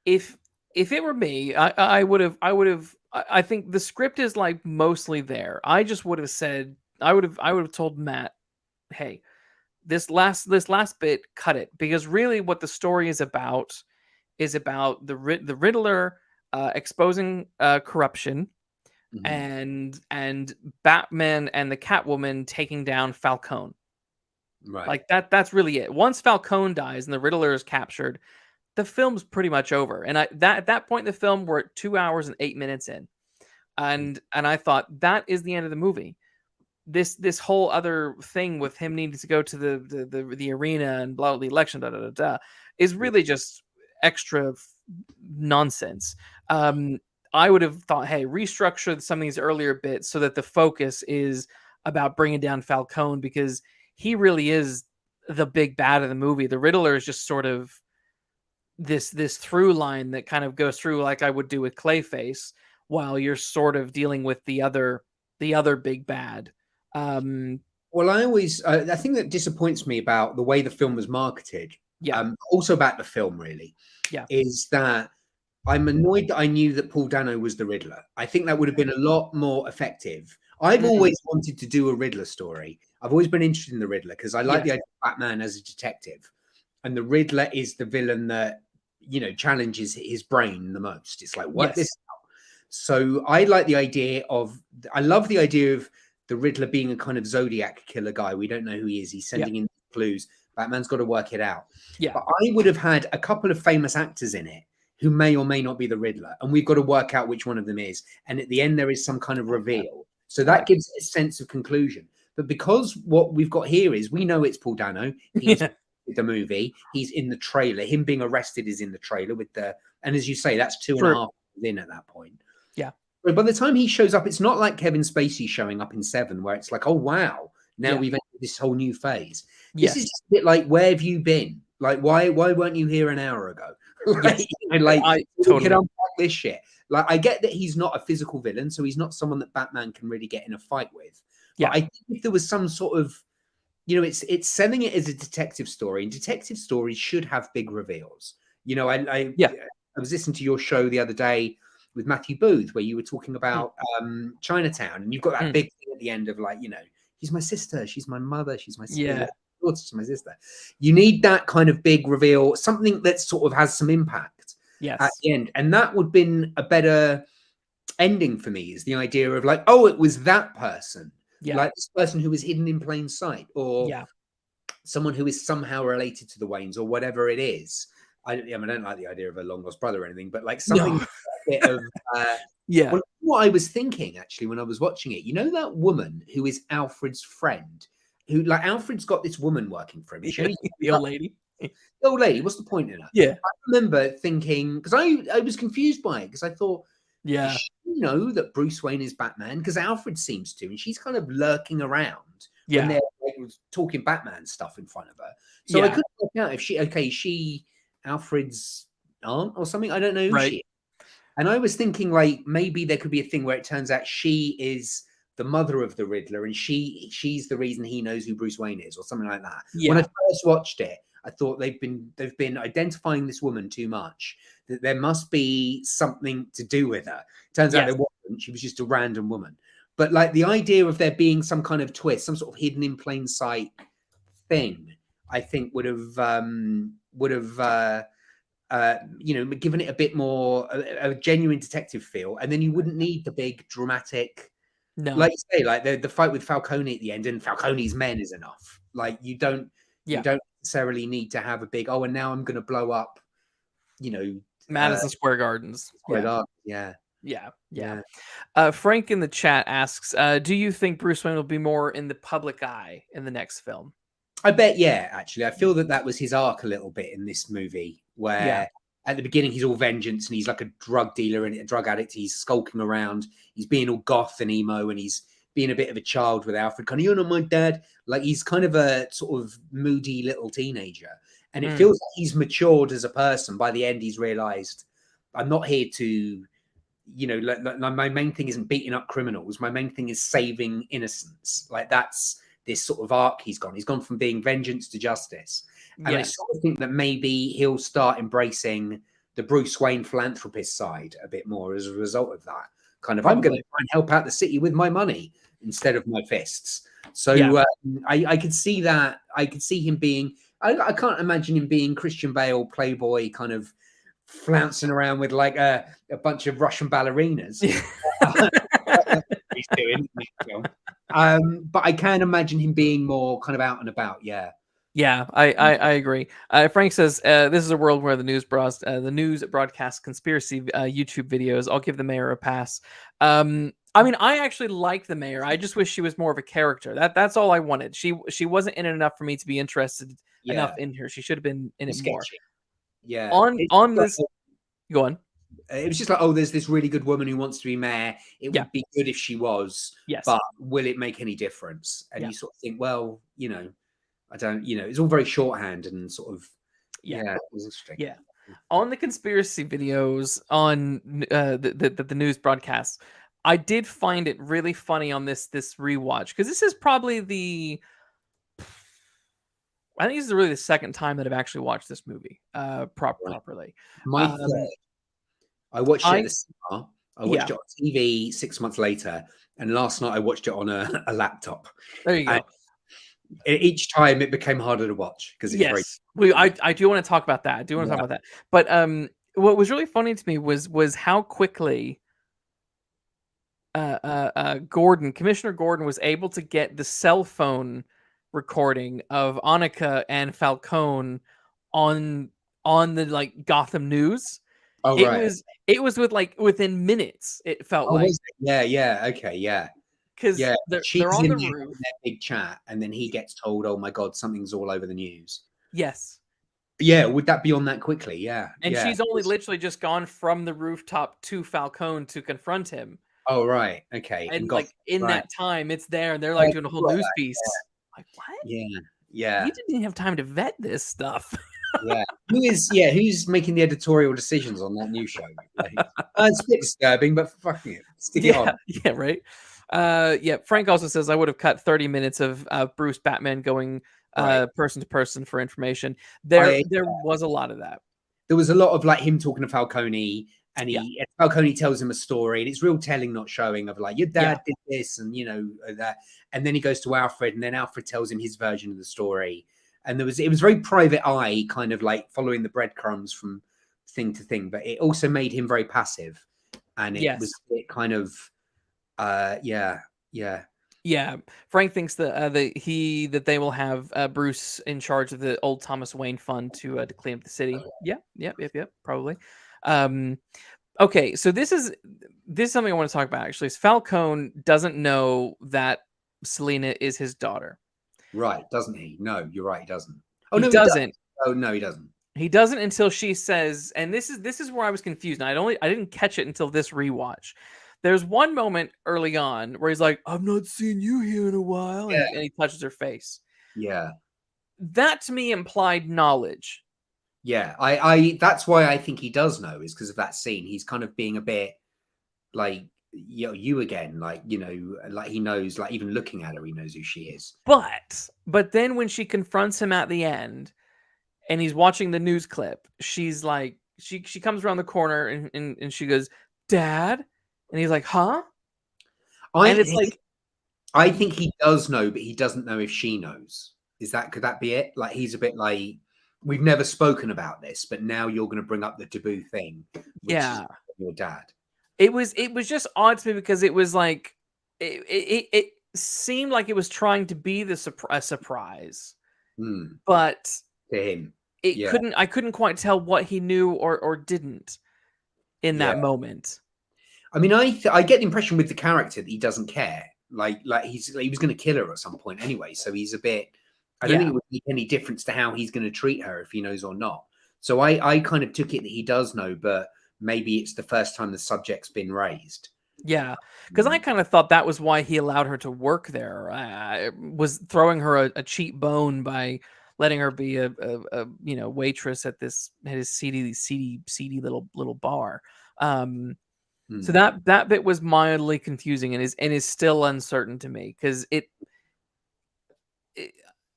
If it were me, I would have. I think the script is like mostly there. I just would have said, I would have told Matt, "Hey, this last bit, cut it," because really, what the story is about the Riddler exposing corruption, and Batman and the Catwoman taking down Falcone. Right. Like, that's really it. Once Falcone dies and the Riddler is captured, the film's pretty much over. And at that point in the film, we're at 2 hours and 8 minutes in. And I thought, that is the end of the movie. This whole other thing with him needing to go to the arena and blah, the election, is really just extra nonsense. I would have thought, hey, restructure some of these earlier bits so that the focus is about bringing down Falcone, because he really is the big bad of the movie. The Riddler is just sort of this through line that kind of goes through, like I would do with Clayface, while you're sort of dealing with the other big bad. Well, I think that disappoints me about the way the film was marketed. Also about the film, really. Is that I'm annoyed that I knew that Paul Dano was the Riddler. I think that would have been a lot more effective. I've always wanted to do a Riddler story. I've always been interested in the Riddler because I like the idea of Batman as a detective, and the Riddler is the villain that, you know, challenges his brain the most. It's like, what this? So I like the idea of. I love the idea of the Riddler being a kind of Zodiac killer guy. We don't know who he is. He's sending in clues. Batman's got to work it out. But I would have had a couple of famous actors in it who may or may not be the Riddler, and we've got to work out which one of them is. And at the end, there is some kind of reveal. So that gives a sense of conclusion. But because what we've got here is, we know it's Paul Dano. He's in the movie. He's in the trailer. Him being arrested is in the trailer and as you say, that's 2.5 hours in at that point. Yeah. But by the time he shows up, it's not like Kevin Spacey showing up in Seven, where it's like, oh wow, now we've entered this whole new phase. This is Yes. just a bit like, where have you been? Like, why weren't you here an hour ago? Yes. Like, I we can totally. unpack this shit. Like, I get that he's not a physical villain, so he's not someone that Batman can really get in a fight with. But Yeah. I think if there was some sort of, it's selling it as a detective story, and detective stories should have big reveals. I Yeah. was listening to your show the other day with Matthew Booth, where you were talking about Chinatown, and you've got that big thing at the end of, like, she's my sister, she's my mother, she's my Yeah. daughter, she's my sister. You need that kind of big reveal, something that sort of has some impact at Yes. the end, and that would have been a better ending for me. Is the idea of, like, oh, it was that person, Yeah. like this person who was hidden in plain sight, or Yeah. someone who is somehow related to the Waynes, or whatever it is. I don't like the idea of a long lost brother or anything, but like something No. a bit of Yeah. well, what I was thinking actually when I was watching it, that woman who is Alfred's friend, who, like, Alfred's got this woman working for him. She only The old lady. the old lady. What's the point in her? Yeah. I remember thinking, because I was confused by it, because I thought, Yeah. does she know that Bruce Wayne is Batman? Because Alfred seems to, and she's kind of lurking around when they're, like, talking Batman stuff in front of her. So I couldn't work out if she Alfred's aunt or something. I don't know who she is. And I was thinking, like, maybe there could be a thing where it turns out she is the mother of the Riddler, and she's the reason he knows who Bruce Wayne is, or something like that. Yeah. When I first watched it, I thought they've been identifying this woman too much, that there must be something to do with her. Turns out there wasn't. She was just a random woman. But, like, the idea of there being some kind of twist, some sort of hidden in plain sight thing, I think would have given it a bit more a genuine detective feel, and then you wouldn't need the big dramatic, like you say, like the fight with Falcone at the end, and Falcone's men is enough. Like, you don't necessarily need to have a big, and now I'm going to blow up, Madison Square Gardens. Yeah. Frank in the chat asks, do you think Bruce Wayne will be more in the public eye in the next film? I bet, yeah, actually. I feel that was his arc a little bit in this movie, where at the beginning he's all vengeance, and he's like a drug dealer and a drug addict. He's skulking around. He's being all goth and emo, and he's being a bit of a child with Alfred. Kind of, you're not my dad. Like, he's kind of a sort of moody little teenager. And it feels like he's matured as a person. By the end, he's realized, I'm not here to, my main thing isn't beating up criminals. My main thing is saving innocence. Like, that's this sort of arc he's gone. He's gone from being vengeance to justice. And I sort of think that maybe he'll start embracing the Bruce Wayne philanthropist side a bit more as a result of that. Kind of, I'm going to try and help out the city with my money instead of my fists. So I could see that. I could see him being, I can't imagine him being Christian Bale, playboy, kind of flouncing around with like a bunch of Russian ballerinas. He's doing in the film. But I can imagine him being more kind of out and about. Yeah, I agree. Frank says this is a world where the news broadcasts conspiracy YouTube videos. I'll give the mayor a pass. I mean, I actually like the mayor. I just wish she was more of a character. That's all I wanted. She wasn't in it enough for me to be interested enough in her. She should have been in it more. Yeah. On this, go on. It was just like, there's this really good woman who wants to be mayor. It would be good if she was. Yes. But will it make any difference? And you sort of think, well, I don't, it's all very shorthand and sort of, it was interesting. Yeah. On the conspiracy videos on the news broadcasts, I did find it really funny on this rewatch, because this is probably I think this is really the second time that I've actually watched this movie properly. My third. I watched it at the cinema. I watched it on TV 6 months later, and last night I watched it on a laptop. There you go. Each time it became harder to watch because it's very. I do want to talk about that. But what was really funny to me was how quickly Commissioner Gordon was able to get the cell phone recording of Annika and Falcone on the like Gotham News. It was within minutes. It felt like. Okay. Because they're on the roof. Their big chat, and then he gets told, "Oh my God, something's all over the news." Yes. Yeah, would that be on that quickly? Yeah. And she's only literally just gone from the rooftop to Falcone to confront him. Oh, right. Okay. And like in that time, it's there, and they're like doing a whole news piece. Like, what? Yeah. You Yeah. didn't even have time to vet this stuff. Yeah. Who's making the editorial decisions on that new show? Like, it's a bit disturbing, but fucking it. Stick it on. Yeah, right. Yeah, Frank also says I would have cut 30 minutes of Bruce Batman going Right. person to person for information. I There was a lot of that. There was a lot of like him talking to Falcone, and Yeah. Falcone tells him a story, and it's real telling, not showing, of like your Yeah. dad did this, and that, and then he goes to Alfred, and then Alfred tells him his version of the story, and it was very private eye, kind of like following the breadcrumbs from thing to thing, but it also made him very passive, and Yes. it kind of yeah. Yeah, Frank thinks that that they will have Bruce in charge of the old Thomas Wayne Fund to clean up the city. Yeah, yep, probably. Okay, so this is something I want to talk about actually. Is Falcone doesn't know that Selina is his daughter. Right, doesn't he? No, you're right, he doesn't. Oh He no, he does. doesn't. Oh no, he doesn't. He doesn't until she says, and this is where I was confused. And I didn't catch it until this rewatch. There's one moment early on where he's like, "I've not seen you here in a while," Yeah. and he touches her face. Yeah. That to me implied knowledge. Yeah, I that's why I think he does know, is because of that scene. He's kind of being a bit like, you again, like, like he knows, like even looking at her, he knows who she is. But then when she confronts him at the end and he's watching the news clip, she's like, she comes around the corner and she goes, "Dad?" And he's like, "Huh?" And it's like, I think he does know, but he doesn't know if she knows. Could that be it? Like, he's a bit like, we've never spoken about this, but now you're going to bring up the taboo thing, which is your dad. It was just odd to me because it was like, it seemed like it was trying to be a surprise, but to him, I couldn't quite tell what he knew or didn't in that moment. I mean, I get the impression with the character that he doesn't care. Like he was going to kill her at some point anyway. So he's a bit. I don't think it would make any difference to how he's going to treat her if he knows or not. So I kind of took it that he does know, but maybe it's the first time the subject's been raised. Yeah, because I kind of thought that was why he allowed her to work there. Was throwing her a cheap bone by letting her be a waitress at his seedy little bar. So that bit was mildly confusing and is still uncertain to me because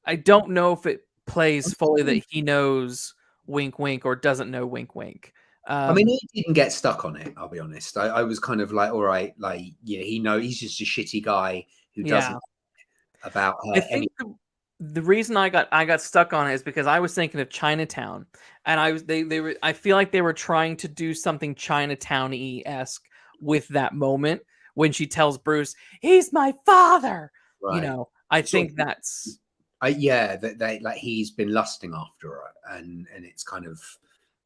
I don't know if it plays fully that he knows wink wink or doesn't know wink wink. I mean, he didn't get stuck on it. I'll be honest. I was kind of like, all right, like, yeah, he's just a shitty guy who doesn't about her. I think the reason I got stuck on it is because I was thinking of Chinatown, and I feel like they were trying to do something Chinatown-y-esque with that moment when she tells Bruce, "He's my father." Right. I think that's that they, like, he's been lusting after her, and it's kind of,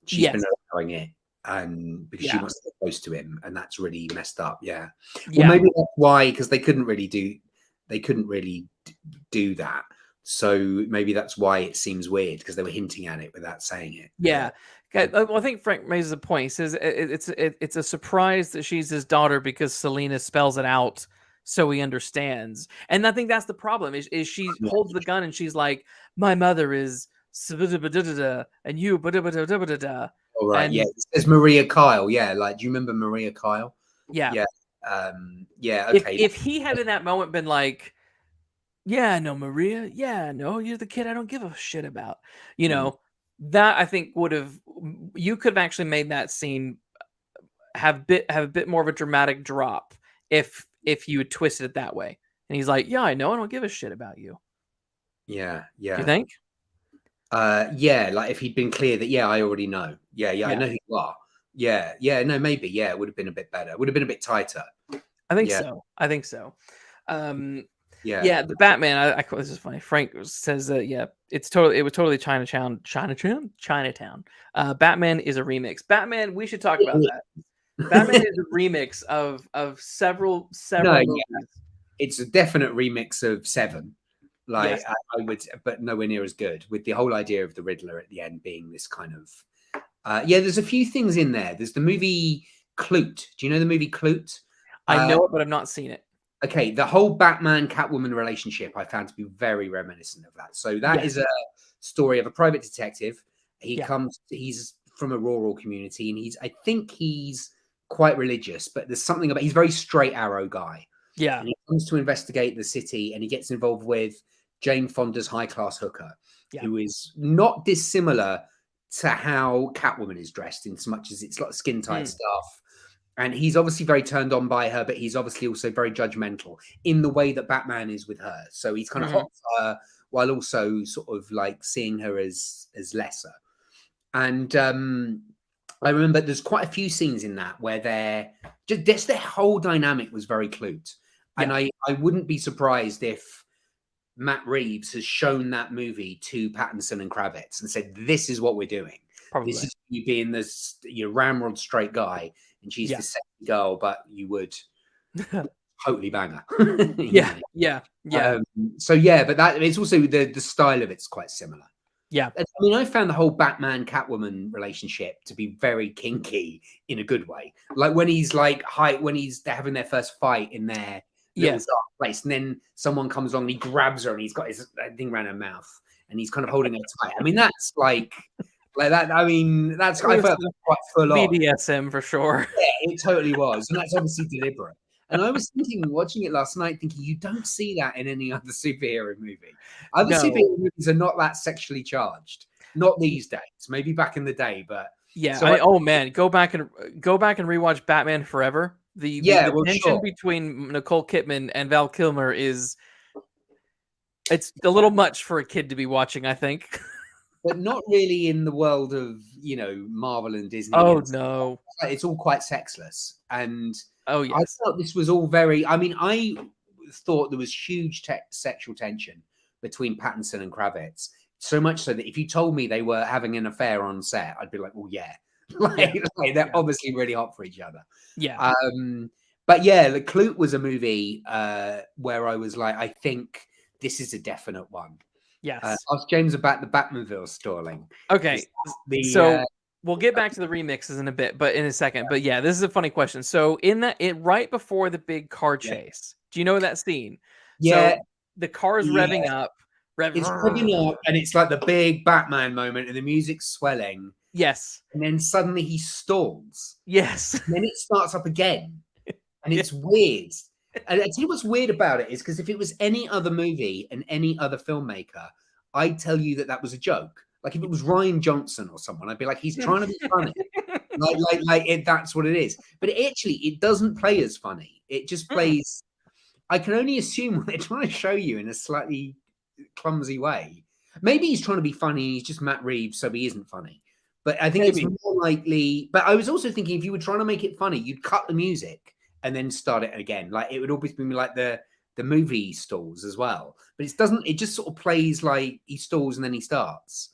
she's been allowing it, and because she wants to get close to him, and that's really messed up. Well, maybe that's why, because they couldn't really do that. So maybe that's why it seems weird, because they were hinting at it without saying it. Yeah. Well, I think Frank raises a point. He says it's a surprise that she's his daughter because Selina spells it out so he understands. And I think that's the problem is she holds the gun and she's like, "My mother is and you all right, and there's Maria Kyle. Yeah, like, do you remember Maria Kyle? Yeah. Okay. If he had in that moment been like, "Yeah, no, Maria. Yeah, no, you're the kid I don't give a shit about." That I think you could have actually made that scene have a bit more of a dramatic drop if you had twisted it that way. And he's like, "Yeah, I know, I don't give a shit about you." Yeah. Do you think? Like if he'd been clear that, I already know. Yeah, I know who you are. No, maybe. Yeah, it would have been a bit better. It would have been a bit tighter. I think so. The Batman. This is funny. Frank says that it was totally Chinatown. Batman is a remix. Batman. We should talk about that. Batman is a remix of several movies. It's a definite remix of Seven. Like, I would, but nowhere near as good, with the whole idea of the Riddler at the end being this kind of there's a few things in there. There's the movie Clute. Do you know the movie Clute? I know it, but I've not seen it. Okay, the whole Batman Catwoman relationship I found to be very reminiscent of that. So that is Yes. a story of a private detective. Yeah. He's from a rural community, and I think he's quite religious, but there's something about, he's a very straight arrow guy. Yeah. And he comes to investigate the city, and he gets involved with Jane Fonda's high class hooker, Yeah. who is not dissimilar to how Catwoman is dressed, in so much as it's like skin tight stuff. And he's obviously very turned on by her, but he's obviously also very judgmental in the way that Batman is with her. So he's kind of hot for her while also sort of like seeing her as lesser. And I remember there's quite a few scenes in that where they're just their whole dynamic was very clued. And Yeah. I wouldn't be surprised if Matt Reeves has shown that movie to Pattinson and Kravitz and said, "This is what we're doing. Probably. This is you being this ramrod straight guy, and she's Yeah. the sexy girl, but you would totally bang her." Yeah. Yeah. Yeah. So yeah, but that it's also the style of it's quite similar. Yeah. I mean, I found the whole Batman Catwoman relationship to be very kinky in a good way. Like when he's like when they're having their first fight in their little dark place, and then someone comes along and he grabs her and he's got his thing around her mouth and he's kind of holding her tight. I mean, that's like that. I mean, I felt quite full on. BDSM for sure. Yeah, it totally was, and that's obviously deliberate. And I was thinking, watching it last night, thinking you don't see that in any other superhero movie. Other superhero movies are not that sexually charged. Not these days. Maybe back in the day, but yeah. So oh man, go back and rewatch Batman Forever. The tension between Nicole Kidman and Val Kilmer it's a little much for a kid to be watching, I think. But not really in the world of Marvel and Disney. Oh no, it's all quite sexless, and yes, I thought this was all very. I mean, I thought there was huge sexual tension between Pattinson and Kravitz, so much so that if you told me they were having an affair on set, I'd be like, "Well, yeah." like they're obviously really hot for each other. Yeah. But yeah, The Clute was a movie where I was like, I think this is a definite one. Yes. Ask James about the Batmobile stalling. Okay. So we'll get back to the remixes in a bit, but in a second. But yeah, this is a funny question. So right before the big car chase, do you know that scene? Yeah. So the car's revving up. It's revving up, and it's like the big Batman moment, and the music's swelling. Yes. And then suddenly he stalls. Yes. And then it starts up again. And it's weird. And I tell you what's weird about it is because if it was any other movie and any other filmmaker, I'd tell you that was a joke. Like if it was Rian Johnson or someone, I'd be like, he's trying to be funny. That's what it is. But it doesn't play as funny. It just plays. I can only assume what they're trying to show you in a slightly clumsy way. Maybe he's trying to be funny and he's just Matt Reeves, so he isn't funny. But I think it's more likely. But I was also thinking if you were trying to make it funny, you'd cut the music and then start it again. Like it would always be like the movie stalls as well. But it doesn't. It just sort of plays like he stalls and then he starts.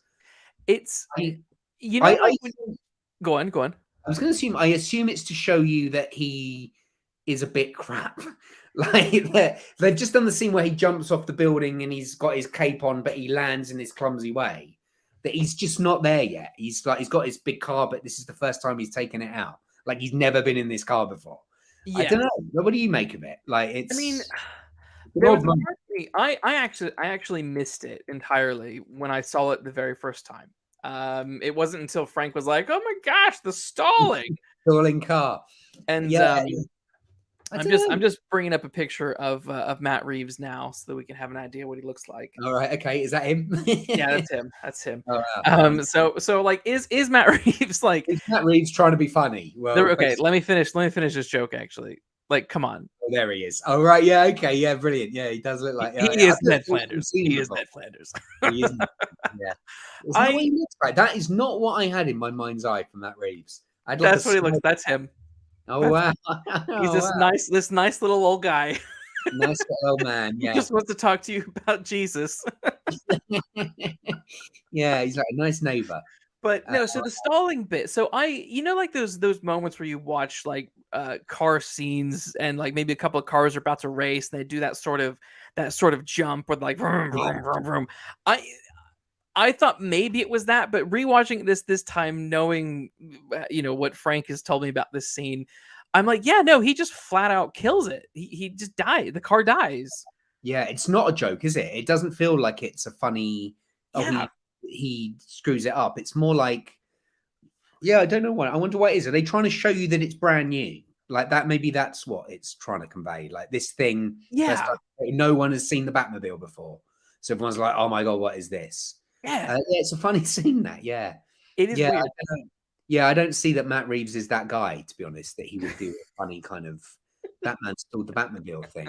It's go on. I was going to I assume it's to show you that he is a bit crap. Like they've just done the scene where he jumps off the building and he's got his cape on, but he lands in this clumsy way. That he's just not there yet. He's got his big car, but this is the first time he's taken it out. Like he's never been in this car before. Yeah. I don't know. What do you make of it? Like it's. I mean, I actually missed it entirely when I saw it the very first time. It wasn't until Frank was like, "Oh my gosh, the stalling car," and I'm just bringing up a picture of Matt Reeves now so that we can have an idea what he looks like. All right, okay, is that him? Yeah, that's him. Oh, wow. So like, is Matt Reeves like? Is Matt Reeves trying to be funny? Well, okay, let me finish this joke. Actually, like, come on. Oh, there he is. Oh, right, yeah, okay, yeah, brilliant. Yeah, he does look like he is Ned Flanders. He is Ned Flanders. He is. Yeah, what he looks like. That is not what I had in my mind's eye from Matt Reeves. That's what he looks. That's him. Oh wow! He's this nice little old guy. Nice little old man. Yeah, he just wants to talk to you about Jesus. Yeah, he's like a nice neighbor. But no, so the stalling bit. So like those moments where you watch like car scenes and like maybe a couple of cars are about to race and they do that sort of jump with like vroom, vroom, vroom, vroom. I thought maybe it was that, but rewatching this time, knowing what Frank has told me about this scene, I'm like, yeah, no, he just flat out kills it. He just died. The car dies. Yeah, it's not a joke, is it? It doesn't feel like it's a funny. Oh, Yeah. he screws it up. It's more like, yeah, I don't know what. I wonder what it is. Are they trying to show you that it's brand new? Like that, maybe that's what it's trying to convey. Like this thing, first Yeah. time, no one has seen the Batmobile before. So everyone's like, oh my God, what is this? Yeah. Yeah, it's a funny scene that, yeah. It is Yeah, weird. I don't see that Matt Reeves is that guy, to be honest, that he would do a funny kind of Batman stole the Batmobile thing.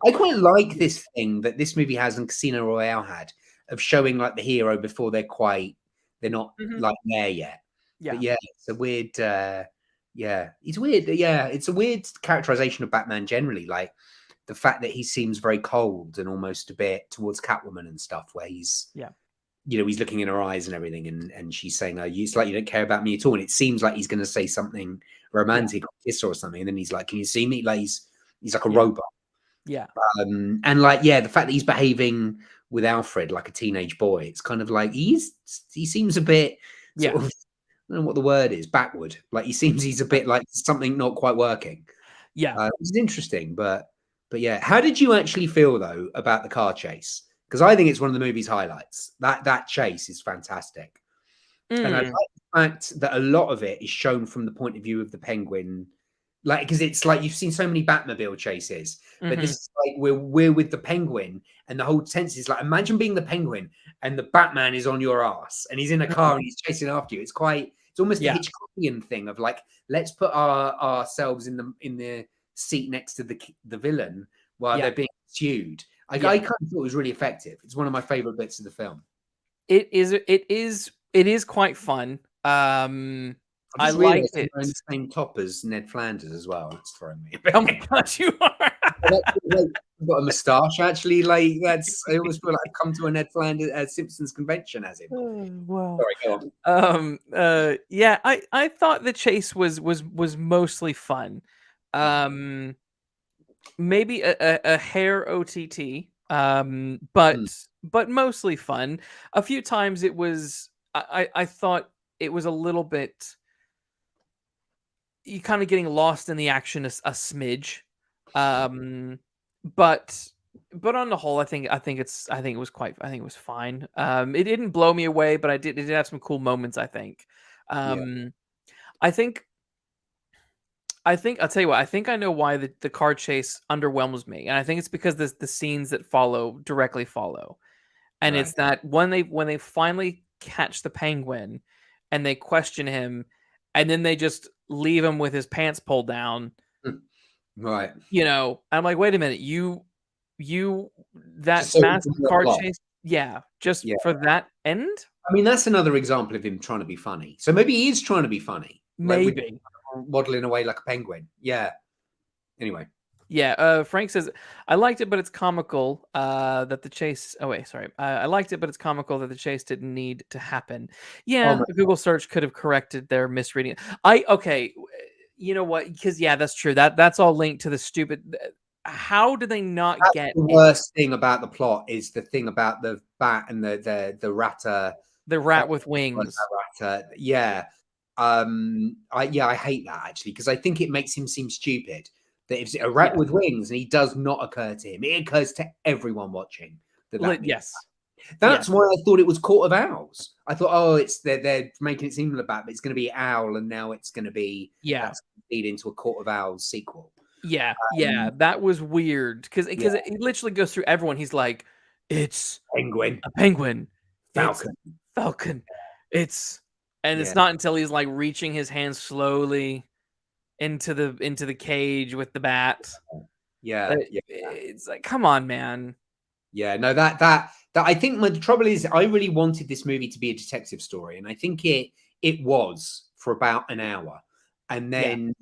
I quite like this thing that this movie has and Casino Royale had of showing like the hero before they're not like there yet. Yeah. But yeah, it's a weird, yeah, it's weird. Yeah, it's a weird characterization of Batman generally. Like the fact that he seems very cold and almost a bit towards Catwoman and stuff, where he's, he's looking in her eyes and everything, and she's saying, "Oh, it's like you don't care about me at all." And it seems like he's going to say something romantic, or kiss her or something, and then he's like, "Can you see me?" Like he's like a robot. Yeah. And like, yeah, the fact that he's behaving with Alfred like a teenage boy, it's kind of like he seems a bit sort of, I don't know what the word is, backward. Like he's a bit like something not quite working. Yeah. It's interesting, but yeah. How did you actually feel though about the car chase? Because I think it's one of the movie's highlights. That chase is fantastic. And I like the fact that a lot of it is shown from the point of view of the Penguin. Like, because it's like you've seen so many Batmobile chases, but this is like we're with the Penguin, and the whole sense is like, imagine being the Penguin and the Batman is on your ass and he's in a car and he's chasing after you. It's almost a Hitchcockian thing of like, let's put ourselves in the seat next to the villain while they're being pursued. I kind of thought it was really effective. It's one of my favorite bits of the film. It is quite fun. I like it. Wearing the same top as Ned Flanders as well. That's throwing me. Oh my gosh, you are. I've got a moustache actually. Like I always feel like I've come to a Ned Flanders Simpsons convention as him. Wow. Sorry, go on. Yeah, I thought the chase was mostly fun. Maybe a hair OTT. But mostly fun. A few times it was. I thought it was a little bit. You kind of getting lost in the action a smidge, but on the whole, I think it was fine. It didn't blow me away, but it did have some cool moments. I think. I think I'll tell you what. I think I know why the car chase underwhelms me, and I think it's because the scenes that directly follow, and it's that when they finally catch the Penguin, and they question him, and then they just leave him with his pants pulled down. Right. I'm like, wait a minute, that massive car chase. Yeah. For that end. I mean, that's another example of him trying to be funny. So maybe he is trying to be funny. Maybe. Like waddling away like a penguin. Yeah. Anyway. Yeah, Frank says, I liked it, but it's comical that the chase... Oh, wait, sorry. I liked it, but it's comical that the chase didn't need to happen. Yeah, the Google search could have corrected their misreading. Okay, you know what? Because, yeah, that's true. That's all linked to the stupid... How do they not get... The worst thing about the plot is the thing about the bat and the ratter... The rat with wings. Yeah. I hate that, actually, because I think it makes him seem stupid. That if it's a rat with wings and he does not occur to him, it occurs to everyone watching. That's why I thought it was Court of Owls. I thought, oh, they're making it seem like that, but it's going to be Owl, and now it's going to be that's going to lead into a Court of Owls sequel. Yeah, that was weird because it literally goes through everyone. He's like, it's Penguin, a penguin, Falcon. It's not until he's like reaching his hand slowly into the cage with the bat. It's like, come on, man. Yeah, no, that I think the trouble is I really wanted this movie to be a detective story, and I think it was for about an hour, and then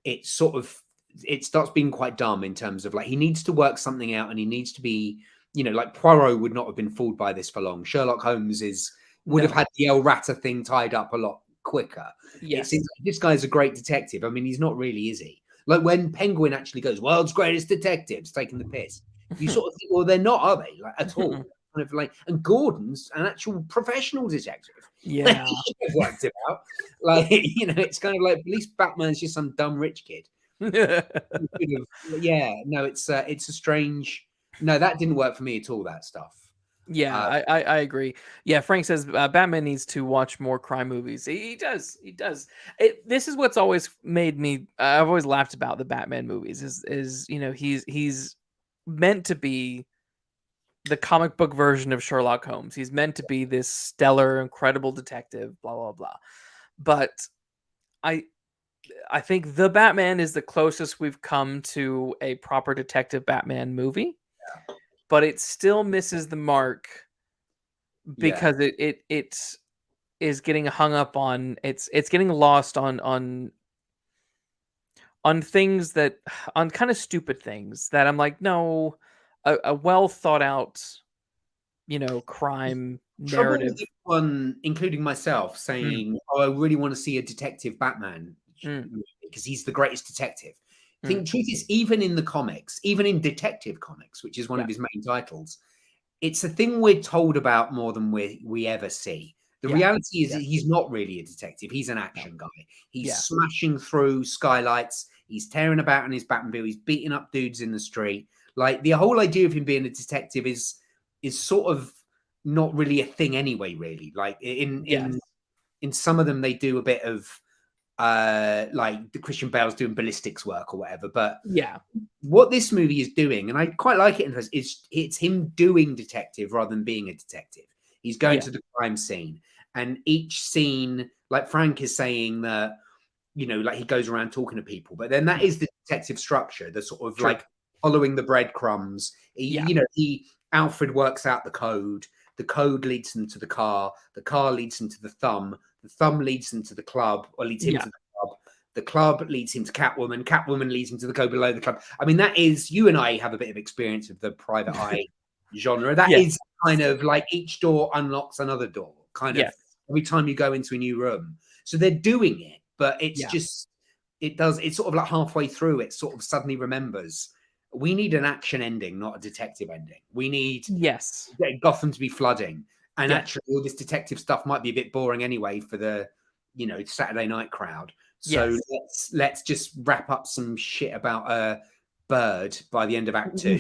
it starts being quite dumb in terms of like he needs to work something out, and he needs to be, like Poirot would not have been fooled by this for long. Sherlock Holmes would have had the El Rata thing tied up a lot quicker. It seems like this guy's a great detective. I mean, he's not really, is he? Like when Penguin actually goes, world's greatest detectives, taking the piss. You sort of think, well, they're not, are they? Like at all. Kind of like, and Gordon's an actual professional detective. Yeah. He should have worked it out. Like, it's kind of like, at least Batman's just some dumb rich kid. Yeah, no, it's a strange. No, that didn't work for me at all. That stuff. Yeah, Uh, I agree. Yeah, Frank says Batman needs to watch more crime movies. He does. He does. This is what's always made me. I've always laughed about the Batman movies. Is he's meant to be the comic book version of Sherlock Holmes. He's meant to be this stellar, incredible detective. Blah blah blah. But I I think the Batman is the closest we've come to a proper detective Batman movie, but it still misses the mark yeah, because it is getting hung up on it's getting lost on things that on kind of stupid things that I'm like, no, a well thought out, crime trouble with narrative. everyone, including myself, Mm, saying, "Oh, I really want to see a detective Batman mm, because he's the greatest detective." I mm, think the truth is, even in the comics, even in Detective Comics, which is one yeah, of his main titles, it's a thing we're told about more than we ever see. The yeah, reality is yeah, he's not really a detective. He's an no, action guy. He's yeah, smashing through skylights. He's tearing about in his Batmobile. He's beating up dudes in the street. Like the whole idea of him being a detective is sort of not really a thing anyway. Really, like yes, in some of them they do a bit of like the Christian Bale's doing ballistics work or whatever, but yeah, what this movie is doing, and I quite like it, is it's him doing detective rather than being a detective. He's going yeah, to the crime scene, and each scene, like Frank is saying that, like he goes around talking to people, but then that mm, is the detective structure, the sort of true, like following the breadcrumbs. yeah, He Alfred works out the code leads them to the car leads them to the thumb leads them to the club, or leads him yeah, to the club leads him to Catwoman. Catwoman leads him to the code below the club. I mean, that is, you and I have a bit of experience of the private eye genre. That yes, is kind of like each door unlocks another door, kind of yes, every time you go into a new room. So they're doing it, but it's yeah, just, it's sort of like halfway through, it sort of suddenly remembers we need an action ending, not a detective ending. We need yes, Gotham to be flooding. And yes, actually, all this detective stuff might be a bit boring anyway for the, Saturday night crowd. So yes, let's just wrap up some shit about a bird by the end of Act Two,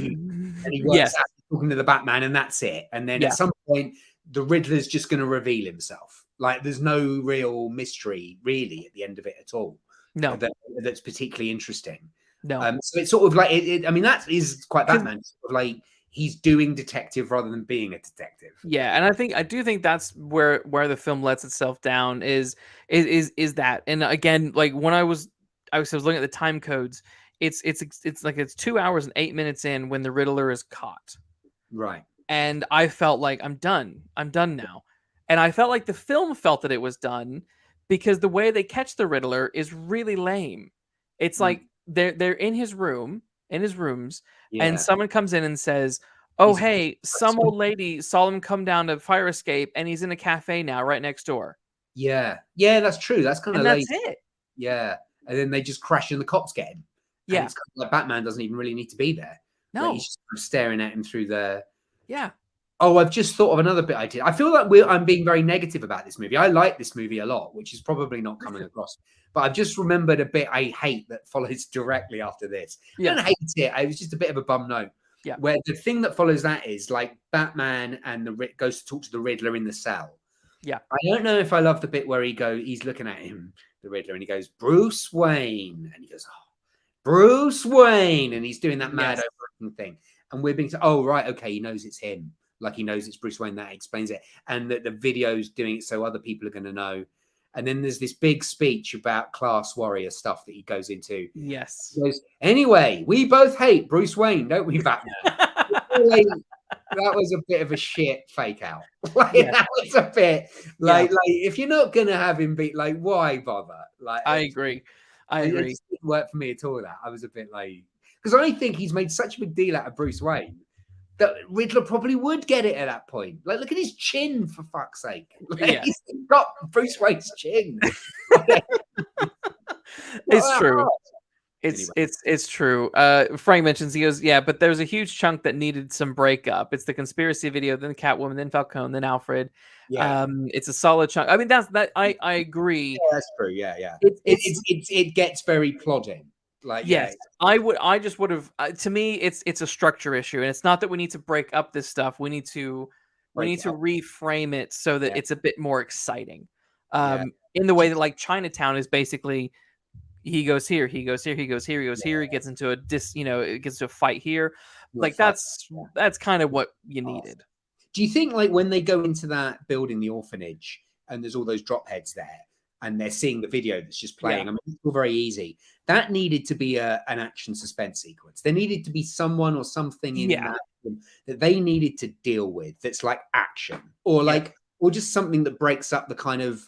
and he works yes, out talking to the Batman, and that's it. And then at yeah, some point, the Riddler's just going to reveal himself. Like there's no real mystery really at the end of it at all. no, That's particularly interesting. no. So it's sort of like I mean, that is quite 'Cause Batman. Sort of like he's doing detective rather than being a detective. yeah, and I do think that's where the film lets itself down is that. And again, like when I was looking at the time codes, it's like it's 2 hours and 8 minutes in when the Riddler is caught. Right. And I felt like I'm done. I'm done now. And I felt like the film felt that it was done because the way they catch the Riddler is really lame. It's Mm, like they're in his room, in his rooms, and yeah. someone comes in and says, "Oh, He's hey, some old lady saw him come down to fire escape, and he's in a cafe now, right next door." yeah. Yeah, that's true. That's kind And of that's lazy. it. Yeah. And then they just crash and the cops get him. And Yeah. it's kind of like Batman doesn't even really need to be there. Like he's No. just kind of staring at him through the. Yeah. Oh, I've just thought of another bit I did. I feel like I'm being very negative about this movie. I like this movie a lot, which is probably not coming across. But I've just remembered a bit I hate that follows directly after this. I don't Yes. hate it. It was just a bit of a bum note. Yeah. Where the thing that follows that is like Batman and the goes to talk to the Riddler in the cell. Yeah. I don't know if I love the bit where he's looking at him, the Riddler, and he goes, Bruce Wayne. And he goes, oh, Bruce Wayne. And he's doing that mad Yes. overacting thing. And we're being told, oh, right, okay, he knows it's him. Like he knows it's Bruce Wayne. That explains it. And that the video's doing it so other people are going to know. And then there's this big speech about class warrior stuff that he goes into. Yes. He goes, anyway, we both hate Bruce Wayne, don't we, Batman? That was a bit of a shit fake out. Like Yes. that was a bit Yeah. like if you're not gonna have him beat, like why bother? Like I agree. I it agree. just didn't work for me at all. That I was a bit like because I think he's made such a big deal out of Bruce Wayne that Riddler probably would get it at that point. Like look at his chin for fuck's sake. Like, Yeah. he's got Bruce Wayne's chin. It's true. Anyway, It's true. Frank mentions, he goes, yeah, but there's a huge chunk that needed some breakup. It's the conspiracy video, then Catwoman, then Falcone, then Alfred. yeah. It's a solid chunk. I mean, that's that. I agree. Yeah, that's true. Yeah, yeah. It's It gets very plodding. Like, yeah, Yes, I just would have. To me, it's a structure issue, and it's not that we need to break up this stuff. We break need it to up. reframe it so that Yeah, it's a bit more exciting. yeah. In the Do way you that like Chinatown is basically he goes here, he goes here, he goes here, he goes here. He gets into it gets to a fight here. Not Like fight. that's kind of what you Yeah. needed. Do you think like when they go into that building, the orphanage, and there's all those drop heads there, and they're seeing the video that's just Yeah, playing? I mean, it's all very easy. That needed to be an action suspense sequence. There needed to be someone or something in yeah, that that they needed to deal with that's like action, or yeah, like, or just something that breaks up the kind of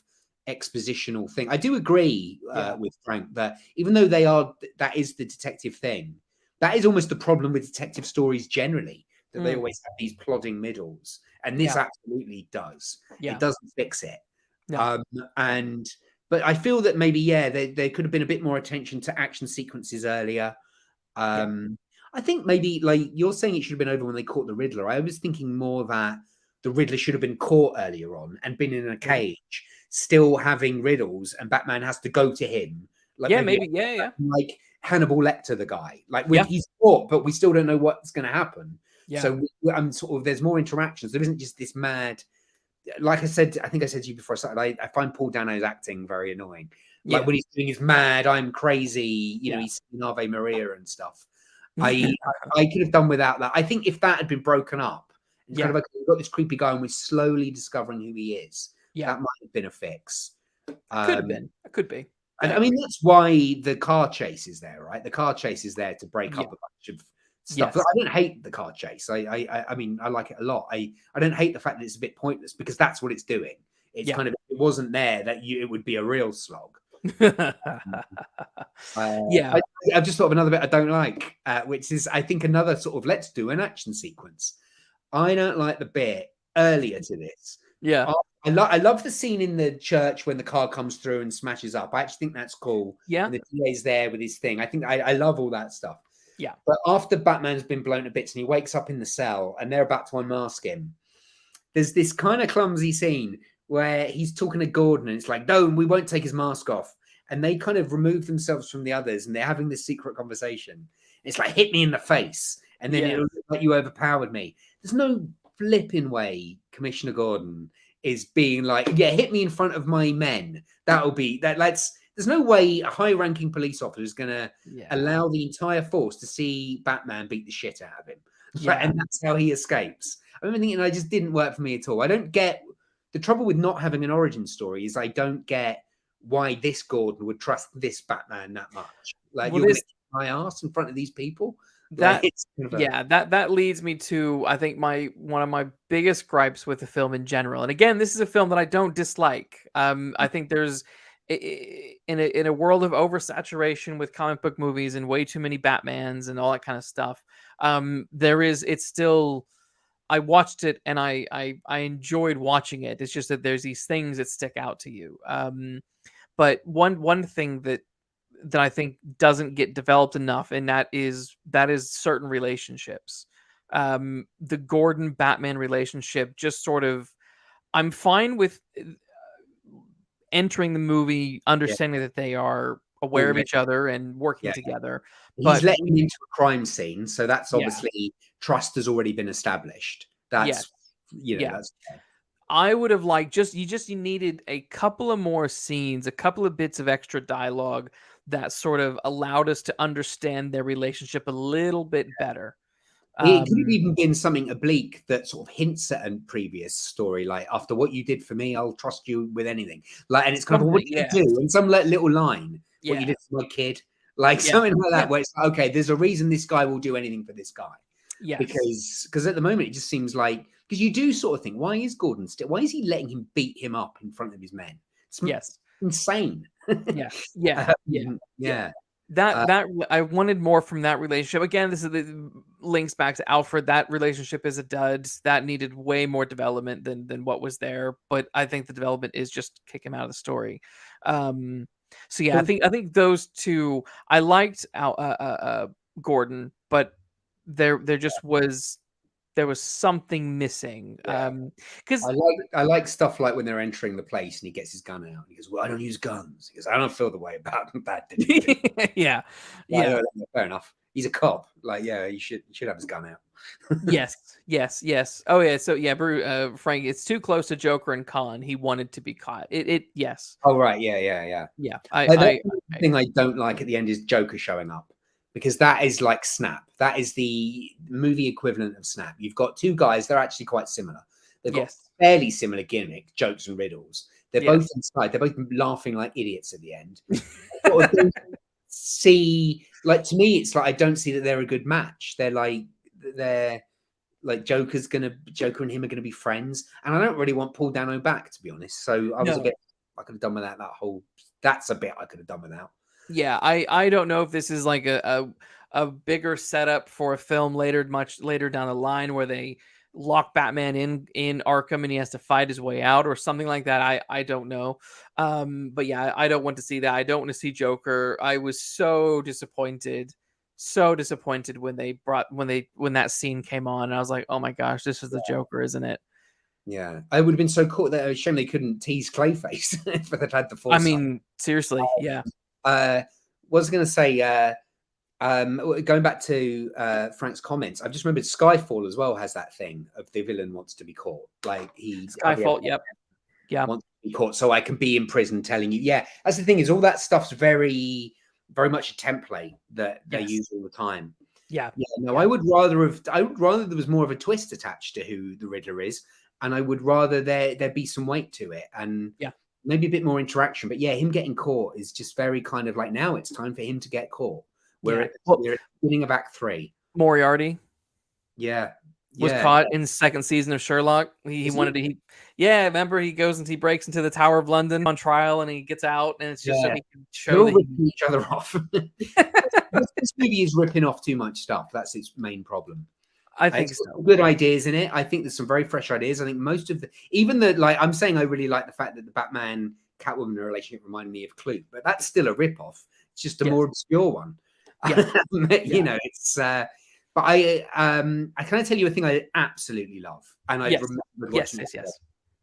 expositional thing. I do agree yeah. with Frank that even though that is the detective thing, that is almost the problem with detective stories generally, that they Mm, always have these plodding middles, and this yeah, absolutely does. It yeah. doesn't fix it. No, Um, and but I feel that maybe, yeah, there could have been a bit more attention to action sequences earlier. yeah, Um, I think maybe like you're saying, it should have been over when they caught the Riddler. I was thinking more that the Riddler should have been caught earlier on and been in a maybe. cage, still having riddles, and Batman has to go to him, like Yeah, maybe maybe. Yeah, yeah, like Hannibal Lecter, the guy, like with yeah, he's caught, but we still don't know what's going to happen. yeah, So I'm sort of, there's more interactions. There isn't just this mad, like I said, I think I said to you before I started, I find Paul Dano's acting very annoying. Like yeah, when he's doing his mad, I'm crazy, yeah, he's singing Ave Maria and stuff. yeah, I I could have done without that. I think if that had been broken up, it's kind yeah, of like we've got this creepy guy and we're slowly discovering who he is. yeah. That might have been a fix. Could have Um, been. It could be. and I I mean, agree. that's why the car chase is there, right? The car chase is there to break Yeah. up a bunch of stuff. But Yes. I don't hate the car chase. I mean, I like it a lot. I don't hate the fact that it's a bit pointless, because that's what it's doing. It's Yeah. kind of, if it wasn't there, it would be a real slog. Yeah. I, I've just thought of another bit I don't like, which is, I think, another sort of, let's do an action sequence. I don't like the bit earlier to this. Yeah. I love the scene in the church when the car comes through and smashes up. I actually think that's cool. Yeah. And the DA's there with his thing. I think I love all that stuff. Yeah. But after Batman's been blown to bits and he wakes up in the cell and they're about to unmask him, there's this kind of clumsy scene where he's talking to Gordon and it's like, no, we won't take his mask off. And they kind of remove themselves from the others and they're having this secret conversation. It's like, hit me in the face. And then it'll look like you overpowered me. There's no flipping way Commissioner Gordon is being like, yeah, hit me in front of my men. That'll be that. There's no way a high-ranking police officer is going to allow the entire force to see Batman beat the shit out of him. Yeah. And that's how he escapes. I remember thinking, I just didn't work for me at all. I don't get the trouble with not having an origin story is I don't get why this Gordon would trust this Batman that much. Like, Well, you're going to kick my ass in front of these people. Like, that it's kind of that leads me to, I think, one of my biggest gripes with the film in general. And again, this is a film that I don't dislike. I think there's in a world of oversaturation with comic book movies and way too many Batmans and all that kind of stuff. It's still, I watched it and I enjoyed watching it. It's just that there's these things that stick out to you. But one thing that I think doesn't get developed enough, and that is certain relationships. The Gordon Batman relationship just sort of, I'm fine with entering the movie yeah, understanding that they are aware of already, each other and working yeah. together. He's But letting him into a crime scene, so that's yeah, obviously trust has already been established. yes, That's yeah. that's I would have liked you needed a couple of more scenes, a couple of bits of extra dialogue that sort of allowed us to understand their relationship a little bit better. it could have even been something oblique that sort of hints at a previous story, like, after what you did for me, I'll trust you with anything. Like, and it's kind of, well, what did you do? And some little line, what you Yeah, did for my kid, like yeah, something like yeah, that, where it's like, okay, there's a reason this guy will do anything for this guy. yes, Because at the moment it just seems like, because you do sort of think, why is Gordon still, why is he letting him beat him up in front of his men? It's yes, insane. yeah, yeah, yeah, yeah. Yeah. That I wanted more from that relationship. Again, this is the links back to Alfred. That relationship is a dud. That needed way more development than what was there. But I think the development is just kick him out of the story. So yeah, I think those two. I liked Gordon, but there just was there was something missing. Yeah. Because I like stuff like when they're entering the place and he gets his gun out. He goes, "Well, I don't use guns." He goes, "I don't feel the way about that." yeah, Like, yeah. fair enough. He's a cop. Like, yeah, he should have his gun out. Yes, yes, yes. Oh yeah. So yeah, Frank, it's too close to Joker and Khan. He wanted to be caught. Yes. Oh right, yeah. Yeah. That's the thing I don't like at the end is Joker showing up because that is like Snap. That is the movie equivalent of Snap. You've got two guys; they're actually quite similar. They've got Yes. fairly similar gimmick, jokes and riddles. They're both Yes. inside. They're both laughing like idiots at the end. Sort of don't see, like, to me, it's like I don't see that they're a good match. They're like Joker and him are gonna be friends, and I don't really want Paul Dano back, to be honest. So I was a No. bit. I could have done without that whole. That's a bit I could have done without. Yeah. I don't know if this is like a bigger setup for a film later, much later down the line, where they lock Batman in Arkham and he has to fight his way out or something like that. I don't know. But yeah, I don't want to see that. I don't want to see Joker. I was so disappointed when when that scene came on. And I was like, oh my gosh, this is the Joker, isn't it? Yeah, I would have been so cool that a shame they couldn't tease Clayface if they'd had the I foresight. mean, seriously, yeah. Was going to say, going back to Frank's comments, I've just remembered Skyfall as well has that thing of the villain wants to be caught, like Skyfall, yep, yeah, wants to be caught, so I can be in prison telling you. Yeah, that's the thing is all that stuff's very, very much a template that they use all the time. yeah. No, I would rather there was more of a twist attached to who the Riddler is, and I would rather there be some weight to it and maybe a bit more interaction. But yeah, him getting caught is just very kind of like now it's time for him to get caught. We're at the beginning of Act 3. Moriarty was Yeah. caught in the second season of Sherlock. He wanted to. Remember he goes and he breaks into the Tower of London on trial, and he gets out, and it's just so he can show that ripping each other off. This movie is ripping off too much stuff. That's its main problem. I think so. Good ideas in it. I think there's some very fresh ideas. I think most of I'm saying I really like the fact that the Batman Catwoman relationship reminded me of Clue, but that's still a rip-off. It's just a more obscure one. You know, it's but I can tell you a thing I absolutely love, and I remembered watching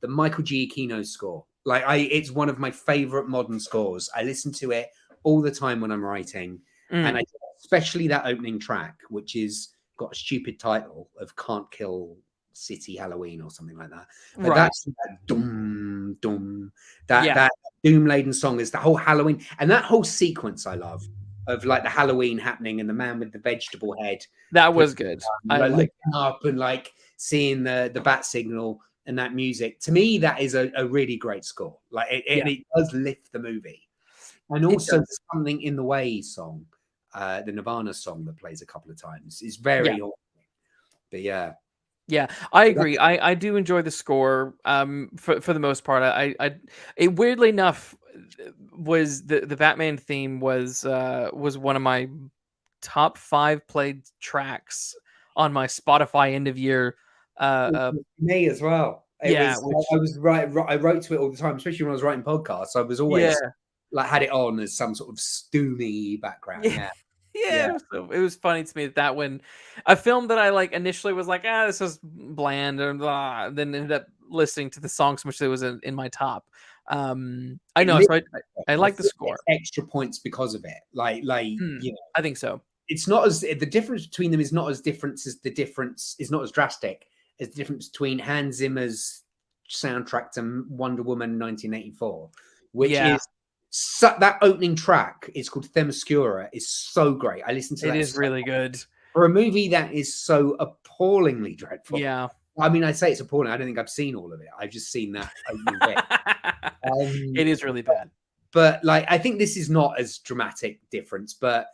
the Michael Giacchino score. Like it's one of my favorite modern scores. I listen to it all the time when I'm writing, and especially that opening track, which is got a stupid title of "Can't Kill City Halloween" or something like that. But that's that doom doom, that doom-laden song is the whole Halloween, and that whole sequence I love of like the Halloween happening and the man with the vegetable head. That was good. I like looking up and like seeing the bat signal and that music. To me, that is a really great score. Like it does lift the movie. And also Something in the Way song, the Nirvana song that plays a couple of times is very awesome. But yeah, I agree. I do enjoy the score. For the most part, it weirdly enough was the Batman theme was one of my top 5 played tracks on my Spotify end of year. Me as well. I wrote to it all the time, especially when I was writing podcasts. I was always like had it on as some sort of stoomy background. So it was funny to me that when a film that I like initially was like, this is bland and blah, then ended up listening to the song so much that it was in my top. I know, so I like the score. Extra points because of it. You know, I think so. It's not as the difference between them is not as drastic as the difference between Hans Zimmer's soundtrack to Wonder Woman 1984, which is that opening track is called Themyscira, is so great. I listened to it. It is really good for a movie that is so appallingly dreadful. Yeah, I mean, I say it's appalling. I don't think I've seen all of it. I've just seen that opening bit. It is really bad. But like, I think this is not as dramatic difference, but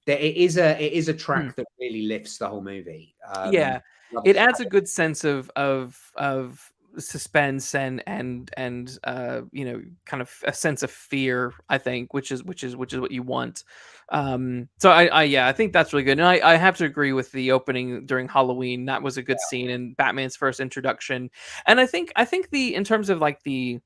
it is a track that really lifts the whole movie. It adds a good sense of suspense and you know, kind of a sense of fear, I think, which is what you want. So I think that's really good. And I have to agree with the opening during Halloween. That was a good scene and Batman's first introduction. And I think in terms of like the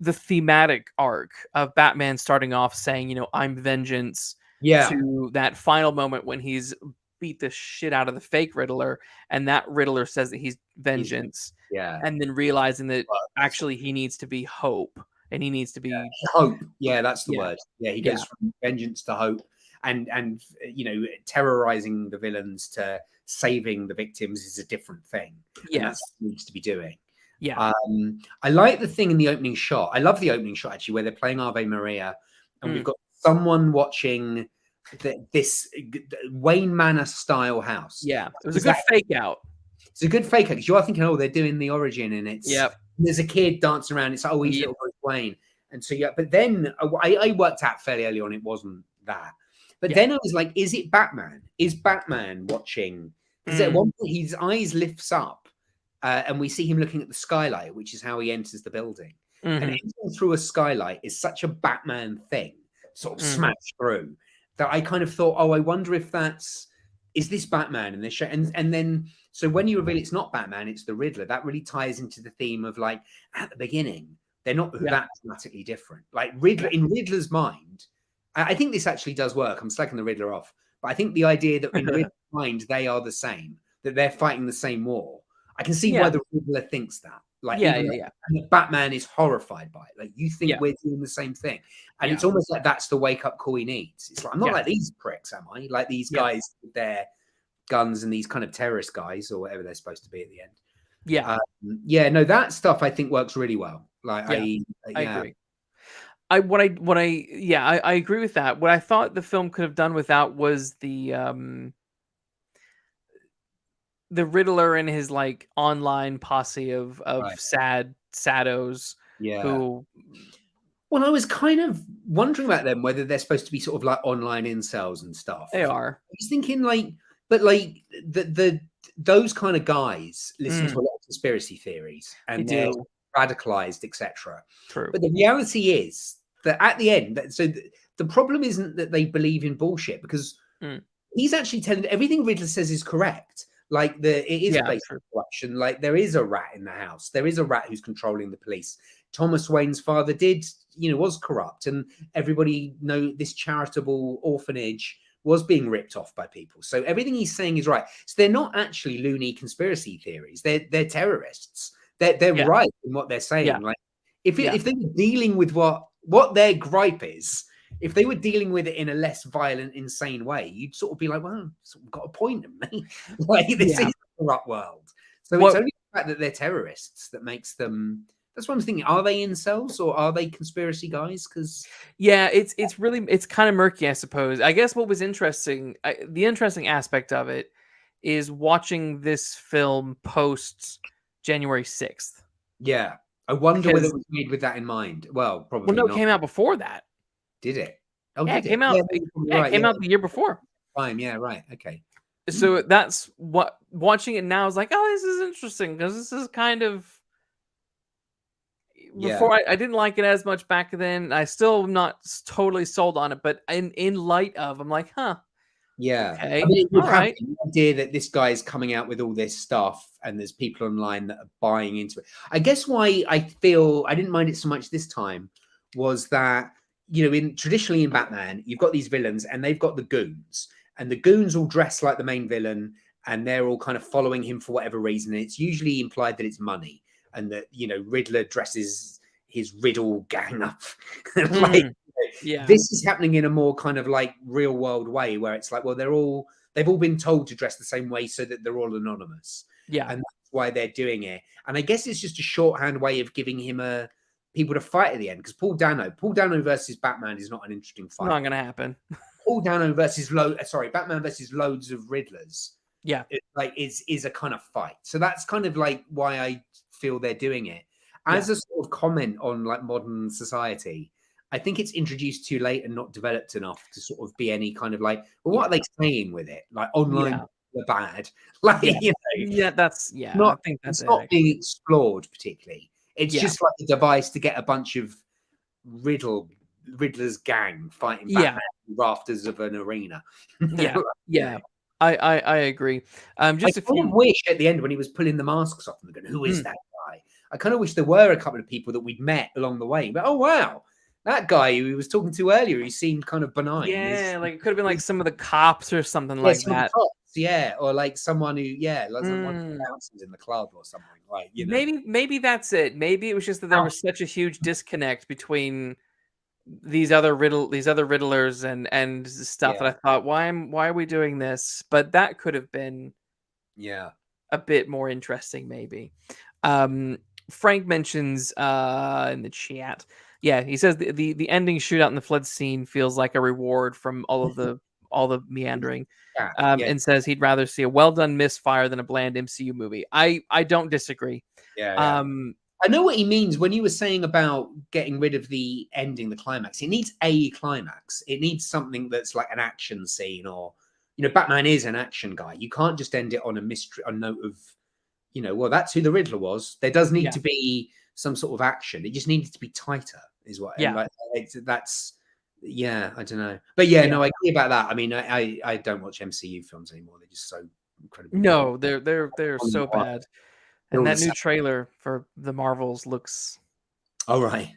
thematic arc of Batman starting off saying, you know, I'm vengeance, to that final moment when he's beat the shit out of the fake Riddler, and that Riddler says that he's vengeance, and then realizing that actually he needs to be hope, and he needs to be hope. Yeah, that's the Yeah. word. Yeah, he Yeah. goes from vengeance to hope, and you know, terrorizing the villains to saving the victims is a different thing. Yes. And that's what he needs to be doing. Yeah. I like the thing in the opening shot. I love the opening shot actually, where they're playing Ave Maria, and we've got someone watching this Wayne Manor style house. Yeah, it was a good fake out. It's a good fake out because you are thinking, oh, they're doing the origin, and it's there's a kid dancing around. It's like, oh, he's little Bruce Wayne, and so yeah. But then I worked out fairly early on it wasn't that. But then I was like, is it Batman? Is Batman watching? Because at one point his eyes lifts up, and we see him looking at the skylight, which is how he enters the building. And entering through a skylight is such a Batman thing, sort of smash through, that I kind of thought, oh, I wonder if is this Batman? And they and then so when you reveal it's not Batman, it's the Riddler, that really ties into the theme of like at the beginning, they're not that dramatically different. Like Riddler in Riddler's mind, I think this actually does work. I'm slacking the Riddler off, but I think the idea that in Riddler's mind they are the same, that they're fighting the same war. I can see why the Riddler thinks that. Like, and Batman is horrified by it. Like, you think we're doing the same thing, and it's almost like that's the wake up call he needs. It's like, I'm not like these pricks, am I? Like these guys with their guns and these kind of terrorist guys or whatever they're supposed to be at the end. No, that stuff I think works really well. Like, I agree. I agree with that. What I thought the film could have done without was the Riddler and his like online posse of saddos who. Well, I was kind of wondering about them, whether they're supposed to be sort of like online incels and stuff. They are. I was thinking like, but like those kind of guys listen to a lot of conspiracy theories and they're radicalized, etc. True. But the reality is that at the end, so the problem isn't that they believe in bullshit, because he's actually telling everything Riddler says is correct. Like it is based on corruption. Like there is a rat in the house. There is a rat who's controlling the police. Thomas Wayne's father was corrupt, and everybody know this charitable orphanage was being ripped off by people. So everything he's saying is right. So they're not actually loony conspiracy theories. They're terrorists. They're right in what they're saying. Yeah. Like if they were dealing with what their gripe is, if they were dealing with it in a less violent, insane way, you'd sort of be like, well, sort of got a point, mate. Like this is a corrupt world. So it's only the fact that they're terrorists that makes them. That's what I'm thinking. Are they incels or are they conspiracy guys? Because it's really kind of murky, I suppose. I guess what was interesting, the interesting aspect of it, is watching this film post January 6th. Yeah, I wonder whether it was made with that in mind. Well, probably. Well, no, not. It came out before that. Did it? Oh, yeah, it came out. It came out the year before. Fine. Yeah. Right. Okay. So that's what watching it now is like. Oh, this is interesting because this is kind of. Before I didn't like it as much back then. I still not totally sold on it, but in light of, I'm like, huh. Yeah. Okay. I mean, all right. The idea that this guy is coming out with all this stuff and there's people online that are buying into it. I guess why I feel I didn't mind it so much this time was that, traditionally in Batman, you've got these villains and they've got the goons, and the goons all dress like the main villain and they're all kind of following him for whatever reason. And it's usually implied that it's money. And that Riddler dresses his Riddle gang up. This is happening in a more kind of like real world way, where it's like, well, they've all been told to dress the same way so that they're all anonymous. Yeah, and that's why they're doing it. And I guess it's just a shorthand way of giving him people to fight at the end. Because Paul Dano versus Batman is not an interesting fight. Not gonna happen. Paul Dano versus Batman versus loads of Riddlers. Yeah, is a kind of fight. So that's kind of like why I feel they're doing it as a sort of comment on like modern society. I think it's introduced too late and not developed enough to sort of be any kind of like, well, what are they saying with it? Like online are bad. Like I think that's not being explored particularly. It's just like a device to get a bunch of Riddler's gang fighting Batman in rafters of an arena. I agree. Just I wish at the end when he was pulling the masks off and going, who is that guy? I kind of wish there were a couple of people that we'd met along the way. But oh wow, that guy who he was talking to earlier, he seemed kind of benign. Yeah, like it could have been like some of the cops or something like that. yeah, or like someone who, yeah, like someone who Mm. bounces in the club or something, like, you know. Maybe that's it. Maybe it was just that there was such a huge disconnect between these other riddlers and stuff that Yeah, I thought, why are we doing this? But that could have been yeah. a bit more interesting, maybe. Um, Frank mentions in the chat, yeah, he says the ending shootout in the flood scene feels like a reward from all the meandering, Yeah, yeah, and says he'd rather see a well done misfire than a bland MCU movie. I don't disagree. yeah, yeah. Um, I know what he means when you were saying about getting rid of the ending, the climax. It needs a climax. It needs something that's like an action scene, or, you know, Batman is an action guy. You can't just end it on a mystery, a note of, you know, well, that's who the Riddler was. There does need yeah, to be some sort of action. It just needed to be tighter, is what, and yeah, like that's, yeah, I don't know, but yeah, yeah. no, I agree about that. I mean, I don't watch MCU films anymore. They're just so incredibly boring. No, they're so bad. They're And all the that new same. trailer for the Marvels looks Oh right,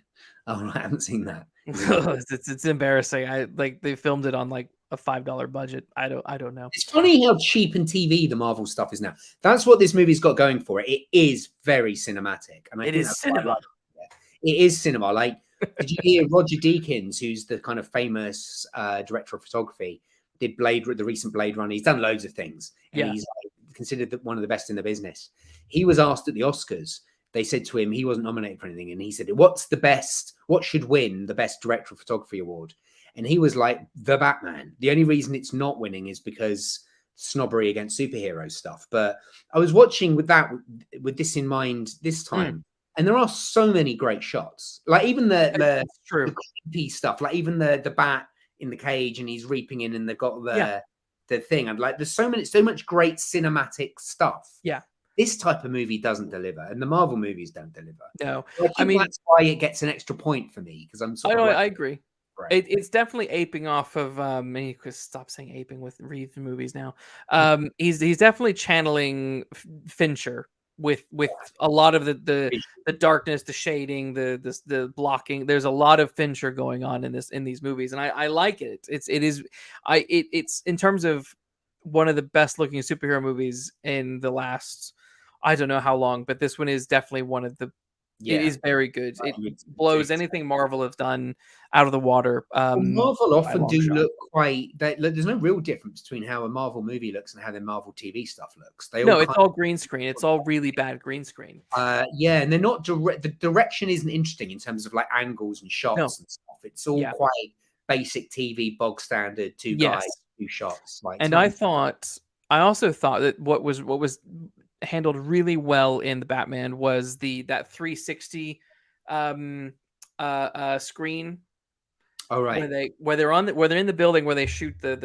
oh right, I haven't seen that. Is it like? it's embarrassing. I like they filmed it on like a $5 budget. I don't know. It's funny how cheap and TV the Marvel stuff is now. That's what this movie's got going for it. It is very cinematic, and I It think is that's what I cinema. like. It is cinema. Like, did you hear Roger Deakins, who's the kind of famous director of photography, did the recent Blade Runner. He's done loads of things, and Yeah. he's like, considered one of the best in the business. He was asked at the Oscars. They said to him he wasn't nominated for anything, and he said, "What's the best? What should win the best director of photography award?" And he was like, "The Batman." The only reason it's not winning is because snobbery against superhero stuff. But I was watching with this in mind this Mm, time, and there are so many great shots. Like even it's the true. creepy stuff, like even the bat in the cage and he's reaping in, and they've got Yeah. the thing. I'm like, there's so much great cinematic stuff. Yeah. This type of movie doesn't deliver, and the Marvel movies don't deliver. No. So I I think mean, that's why it gets an extra point for me, because I'm I sort know of like, I agree. right, It's definitely aping off of you could stop saying aping with Reeve movies now. He's definitely channeling Fincher with a lot of the darkness, the shading, the blocking. There's a lot of Fincher going on in these movies, and I like it. It's in terms of one of the best looking superhero movies in the last, I don't know how long, but this one is definitely one of the. It yeah. is very good. It would blows say. anything Marvel have done out of the water. Well, Marvel By a often long do shot. look quite. There's no real difference between how a Marvel movie looks and how their Marvel TV stuff looks. They all No, it's kind all green screen. It's all really bad green screen. yeah, and they're not direct. The direction isn't interesting in terms of like angles and No. shots and stuff. It's all Yeah. quite basic TV, bog standard, two guys, Yes. two shots. Like it's And not. I also thought that what was handled really well in the Batman was that 360 um screen All right. where they're in the building where they shoot the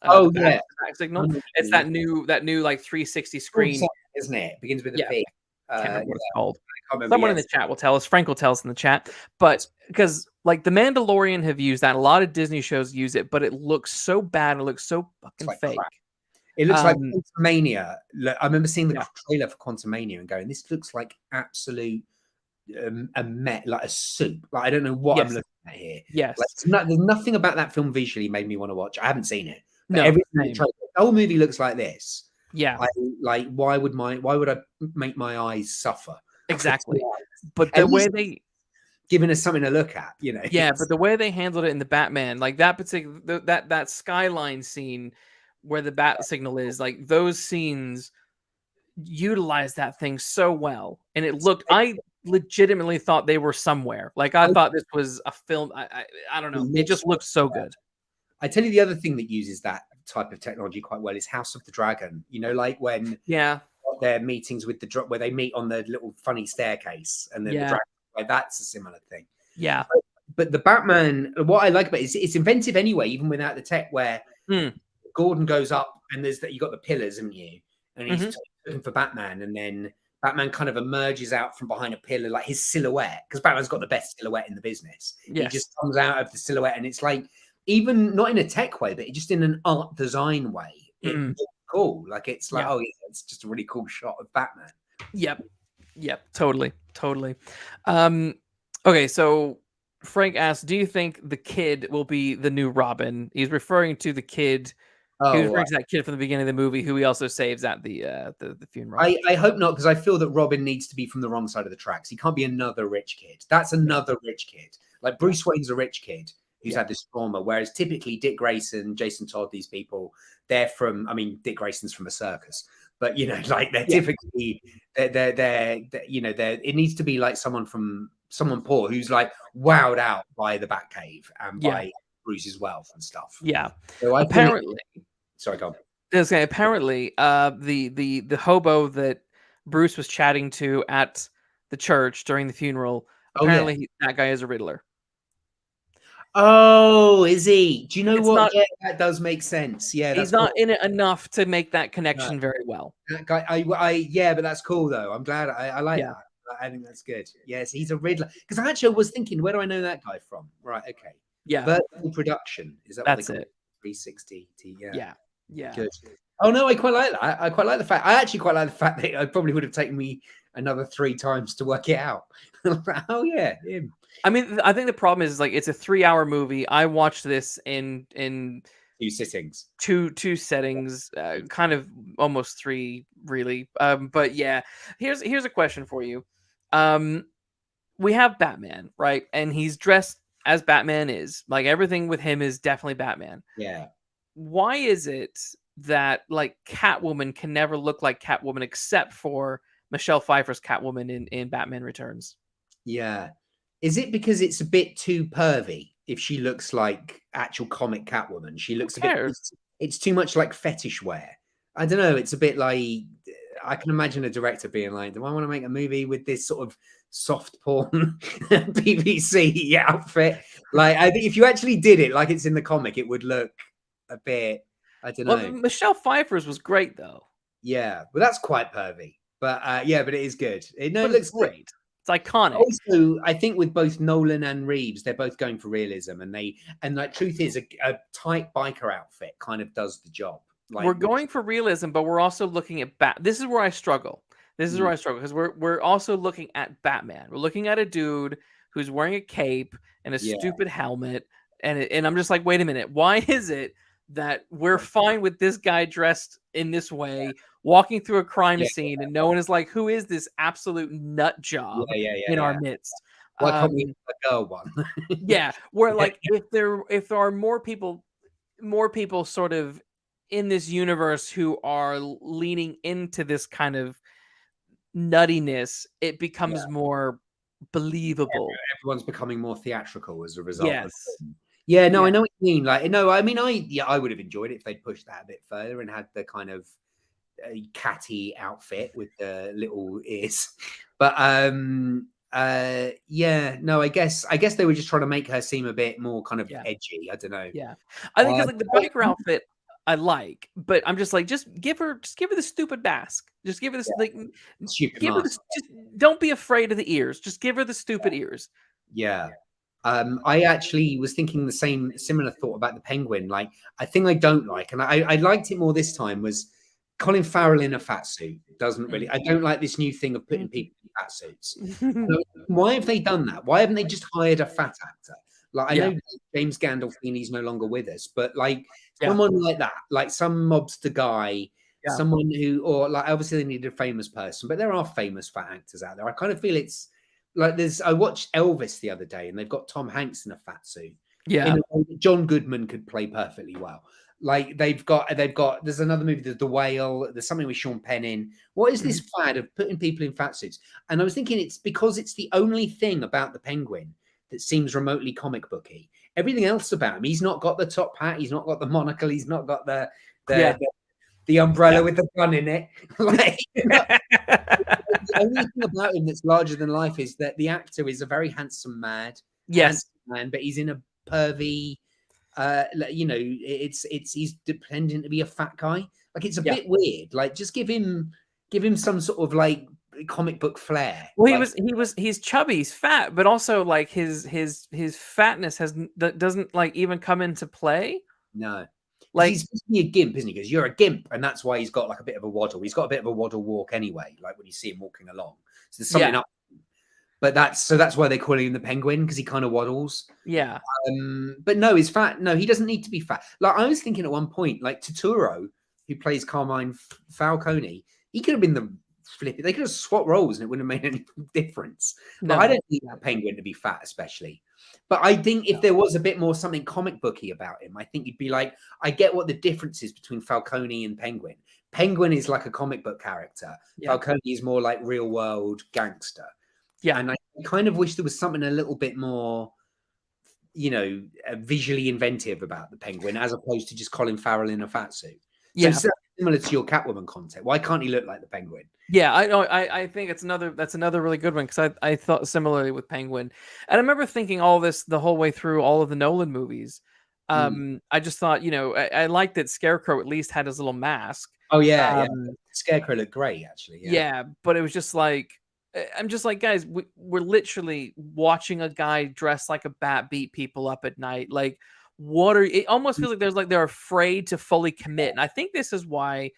Oh yeah. back I signal. know what It's you mean. that new like 360 Called screen. something, isn't it? It begins with a Yeah. P. Can't Yeah, remember what it's called. I can't remember. Someone in Yes, the chat will tell us. Frank will tell us in the chat. But because like the Mandalorian have used that, a lot of Disney shows use it, but it looks so bad. It looks so it's fucking like fake. crap. It looks like Um, Quantumania. I remember seeing the yeah, trailer for Quantumania and going, "This looks like absolute like a soup. Like I don't know what I'm yes, looking at here. Like yes, there's nothing about that film visually made me want to watch. I haven't seen it, but no, everything the same. whole movie looks like this. Yeah, I like why would I make my eyes suffer? For exactly. 2 hours? But the At way least they, giving us something to look at, you know. yeah, but the way they handled it in the Batman, like that particular that skyline scene where the bat signal is, like those scenes utilize that thing so well, and it looked. I legitimately thought they were somewhere. Like I thought this was a film. I don't know. It looks just looked so good. I tell you the other thing that uses that type of technology quite well is House of the Dragon. You know, like when Yeah, their meetings with where they meet on the little funny staircase, and then the yeah, dragon. Like that's a similar thing. yeah. But the Batman, what I like about it is it's inventive anyway, even without the tech. Where Mm, Gordon goes up, and there's that you got the pillars, haven't you? And he's hmm looking for Batman, and then Batman kind of emerges out from behind a pillar, like his silhouette, because Batman's got the best silhouette in the business. He Yes. just comes out of the silhouette, and it's like even not in a tech way, but just in an art design way. It Mm, looks cool. Like it's like, yeah. oh yeah, it's just a really cool shot of Batman. Yep. Yep. Totally. Totally. Um. Okay. So Frank asks, "Do you think the kid will be the new Robin?" He's referring to the kid He Oh, brings that kid from the beginning of the movie who he also saves at the funeral. I hope not, because I feel that Robin needs to be from the wrong side of the tracks. He can't be another rich kid. That's another rich kid. Like Bruce Wayne's a rich kid who's had this trauma, whereas typically Dick Grayson, Jason Todd, these people, they're from. I mean, Dick Grayson's from a circus, but you know, like they're typically they're you know it needs to be like someone poor who's like wowed out by the Batcave and by Bruce's wealth and stuff. Yeah, so I apparently. Sorry, go on. Apparently, the hobo that Bruce was chatting to at the church during the funeral, apparently that guy is a Riddler. Oh, is he? Do you know what? Not, yeah, that does make sense. Yeah, he's not in it enough to make that connection very well. That guy, yeah, but that's cool though. I'm glad. I like that. I think that's good. Yes, he's a Riddler. Because I actually was thinking, where do I know that guy from? Right. Okay. Yeah. Vertical production. Is that what that's they call it? 360. Yeah. Yeah. Good. Oh no, I quite like that. I quite like the fact. I actually quite like the fact that it probably would have taken me another 3 times to work it out. Oh yeah, him. I mean, I think the problem is like it's a 3-hour movie. I watched this in 2 sittings, two settings, kind of almost 3, really. But yeah, here's a question for you. We have Batman, right? And he's dressed as Batman is. Like everything with him is definitely Batman. Yeah. Why is it that like Catwoman can never look like Catwoman except for Michelle Pfeiffer's Catwoman in Batman Returns? Yeah. Is it because it's a bit too pervy? If she looks like actual comic Catwoman, she looks a bit. It's too much like fetish wear. I don't know. It's a bit like I can imagine a director being like, "Do I want to make a movie with this sort of soft porn BBC outfit?" Like, I think if you actually did it like it's in the comic, it would look a bit. I don't know. Well, Michelle Pfeiffer's was great though. Yeah, well, that's quite pervy. But yeah, but it is good. It looks great. It's iconic. Also, I think with both Nolan and Reeves, they're both going for realism, and like truth is, a tight biker outfit kind of does the job. Like, we're going for realism, but we're also looking at This is where I struggle. This is where I struggle because we're also looking at Batman. We're looking at a dude who's wearing a cape and a stupid helmet, and I'm just like, wait a minute, why is it that we're fine with this guy dressed in this way, walking through a crime scene, and no one is like, who is this absolute nut job in our midst? Why can't we have a girl one? Yeah, where like if there are more people sort of in this universe who are leaning into this kind of nuttiness, it becomes more believable. Everyone's becoming more theatrical as a result. Yeah, no, I know what you mean. Like, no, I mean, I would have enjoyed it if they'd pushed that a bit further and had the kind of catty outfit with the little ears. But yeah, no, I guess they were just trying to make her seem a bit more kind of edgy. I don't know. Yeah, I think it's like the biker outfit I like, but I'm just like, just give her the stupid mask. Just give her this like stupid mask. Just don't be afraid of the ears. Just give her the stupid ears. Yeah. I actually was thinking the similar thought about the Penguin. Like, I think I don't like, and I liked it more this time, was Colin Farrell in a fat suit. Doesn't really. I don't like this new thing of putting people in fat suits. So why have they done that? Why haven't they just hired a fat actor? Like, I know James Gandolfini's no longer with us, but like someone like that, like some mobster guy, someone who, or like obviously they need a famous person, but there are famous fat actors out there. I kind of feel it's like I watched Elvis the other day, and they've got Tom Hanks in a fat suit. Yeah, John Goodman could play perfectly well. Like they've got. There's another movie, there's The Whale. There's something with Sean Penn in. What is this fad of putting people in fat suits? And I was thinking it's because it's the only thing about the Penguin that seems remotely comic booky. Everything else about him, he's not got the top hat, he's not got the monocle, he's not got the umbrella with the gun in it. Like, the only thing about him that's larger than life is that the actor is a very handsome man, but he's in a pervy. You know, he's pretending to be a fat guy. Like, it's a bit weird. Like, just give him some sort of like comic book flair. Well, he's chubby, he's fat, but also like his fatness doesn't like even come into play. No. Like, he's supposed to be a gimp, isn't he? Because you're a gimp, and that's why he's got like a bit of a waddle. He's got a bit of a waddle walk anyway, like when you see him walking along. So there's something up. but that's why they call him the Penguin, because he kind of waddles. Yeah. But no, he's fat. No, he doesn't need to be fat. Like I was thinking at one point, like Totoro, who plays Carmine Falcone, he could have been the flip. They could have swapped roles and it wouldn't have made any difference. But I don't need a penguin to be fat, especially. But I think if there was a bit more something comic booky about him, I think you'd be like, I get what the difference is between Falcone and Penguin. Penguin is like a comic book character. Falcone is more like real world gangster. Yeah. And I kind of wish there was something a little bit more, you know, visually inventive about the Penguin, as opposed to just Colin Farrell in a fat suit. So it's similar to your Catwoman content. Why can't he look like the Penguin? Yeah, I know. I think that's another really good one, because I thought similarly with Penguin, and I remember thinking all this the whole way through all of the Nolan movies. I just thought, you know, I liked that Scarecrow at least had his little mask. Oh yeah, Scarecrow looked great actually. Yeah, but it was just like, I'm just like, guys, we're literally watching a guy dressed like a bat beat people up at night. Like, what are? It almost feels like they're afraid to fully commit, and I think this is why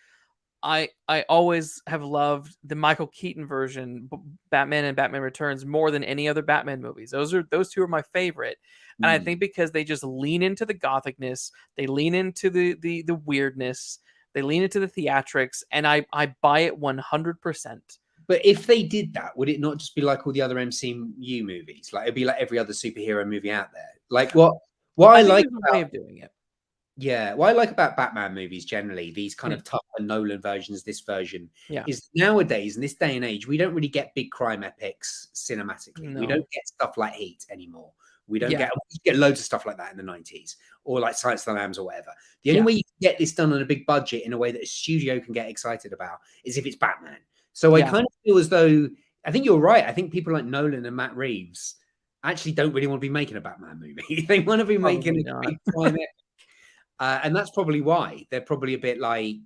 I always have loved the Michael Keaton version, Batman and Batman Returns, more than any other Batman movies. Those two are my favorite, and I think because they just lean into the gothicness, they lean into the weirdness, they lean into the theatrics, and I buy it 100%. But if they did that, would it not just be like all the other MCU movies? Like it'd be like every other superhero movie out there. Like what I like about, way of doing it. Yeah, what I like about Batman movies generally, these kind of tougher Nolan versions, this version, is nowadays in this day and age, we don't really get big crime epics cinematically. We don't get stuff like Heat anymore. We don't get loads of stuff like that in the 90s, or like Silence of the Lambs or whatever. The only way you can get this done on a big budget in a way that a studio can get excited about is if it's Batman. So I kind of feel as though, I think you're right. I think people like Nolan and Matt Reeves actually don't really want to be making a Batman movie. They want to be making a big crime epic. And that's probably why they're probably a bit like,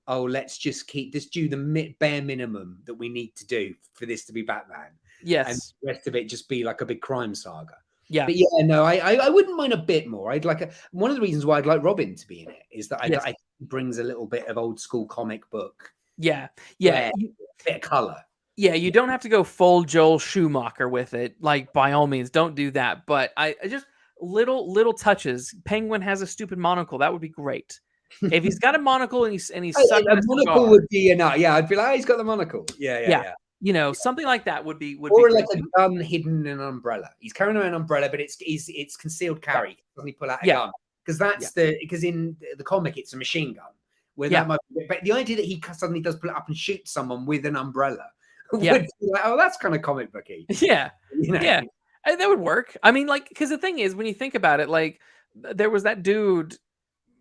oh, let's just do the bare minimum that we need to do for this to be Batman. Yes. And the rest of it just be like a big crime saga. Yeah. But yeah, no, I wouldn't mind a bit more. I'd like one of the reasons why I'd like Robin to be in it is that I think he brings a little bit of old school comic book. Yeah. A bit of color. Yeah, you don't have to go full Joel Schumacher with it. Like, by all means, don't do that. But I just little touches. Penguin has a stupid monocle. That would be great. If he's got a monocle and he's sucking a monocle would be enough. Yeah, I'd be like, oh, he's got the monocle. Yeah. You know, something like that would be or like a gun hidden in an umbrella. He's carrying around an umbrella, but it's concealed carry. Doesn't he pull out a gun? Because because in the comic it's a machine gun. Where that might be, but the idea that he suddenly does pull it up and shoot someone with an umbrella would be like, oh, that's kind of comic booky. Yeah, you know? Yeah, that would work. I mean, like, because the thing is, when you think about it, like, there was that dude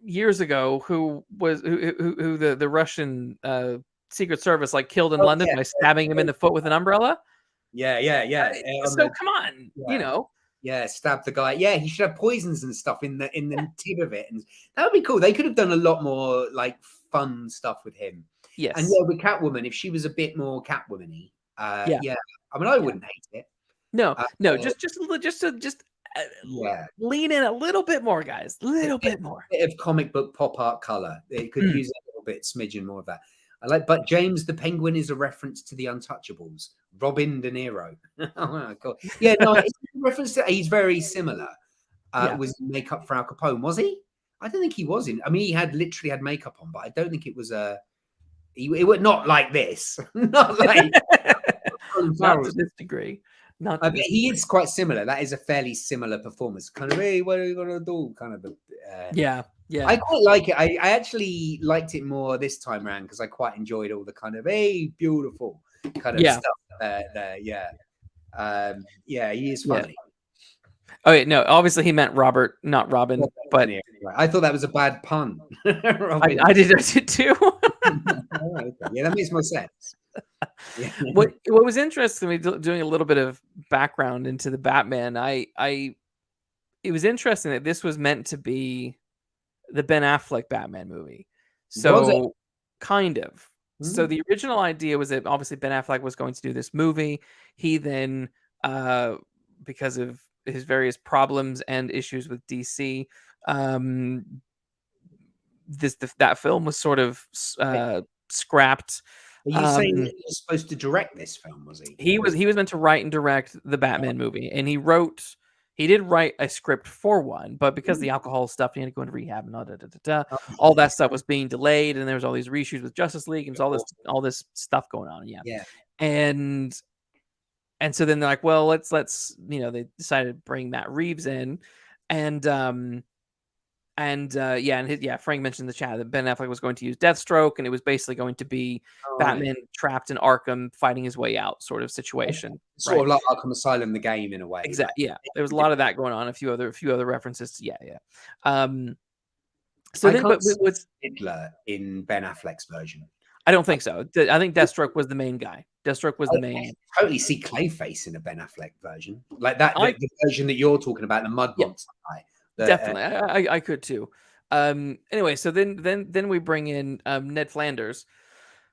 years ago who the Russian Secret Service like killed in London by stabbing him in the foot with an umbrella. Yeah. So come on, you know. Yeah, stab the guy. Yeah, he should have poisons and stuff in the tip of it, and that would be cool. They could have done a lot more like fun stuff with him. Yes, and with Catwoman, if she was a bit more Catwoman-y, I mean, I wouldn't hate it. No, just lean in a little bit more, guys. A little bit more. A bit of comic book pop art color. It could use a little bit, smidgen more of that. I like, but James the Penguin is a reference to the Untouchables. Robin De Niro. Oh my God. Yeah, no, it's a reference to. He's very similar. Was makeup for Al Capone? Was he? I don't think he was in. I mean, he literally had makeup on, but I don't think it was a. It was not like this. Not like. Not to this degree. But he is quite similar. That is a fairly similar performance. Kind of, hey, what are you gonna do? Kind of. Yeah. I quite like it. I actually liked it more this time around because I quite enjoyed all the kind of hey, beautiful kind of stuff. He is funny. Okay, no, obviously he meant Robert, not Robin. But I thought that was a bad pun. I did too. Yeah, that makes more sense. What was interesting to me, doing a little bit of background into the Batman, it was interesting that this was meant to be the Ben Affleck Batman movie. So kind of. Mm-hmm. So the original idea was that obviously Ben Affleck was going to do this movie. He then, because of his various problems and issues with DC, that film was sort of scrapped. Are you saying that he was supposed to direct this film? Was he? He was meant to write and direct the Batman movie, and he did write a script for one, but because the alcohol stuff, he had to go into rehab and all that stuff was being delayed, and there was all these reshoots with Justice League and all this stuff going on. Yeah. And so then they're like, well, let's they decided to bring Matt Reeves in, and Frank mentioned in the chat that Ben Affleck was going to use Deathstroke, and it was basically going to be Batman trapped in Arkham, fighting his way out, sort of situation. Sort of like Arkham Asylum, the game, in a way. Exactly. Yeah, there was a lot of that going on. A few other references. So then, but what's Riddler in Ben Affleck's version? I don't think so. I think Deathstroke was the main guy. Deathstroke was the main. I totally see Clayface in a Ben Affleck version, like that. The version that you're talking about, the Mud Monster guy. Definitely, I could too. Anyway, so then we bring in Ned Flanders,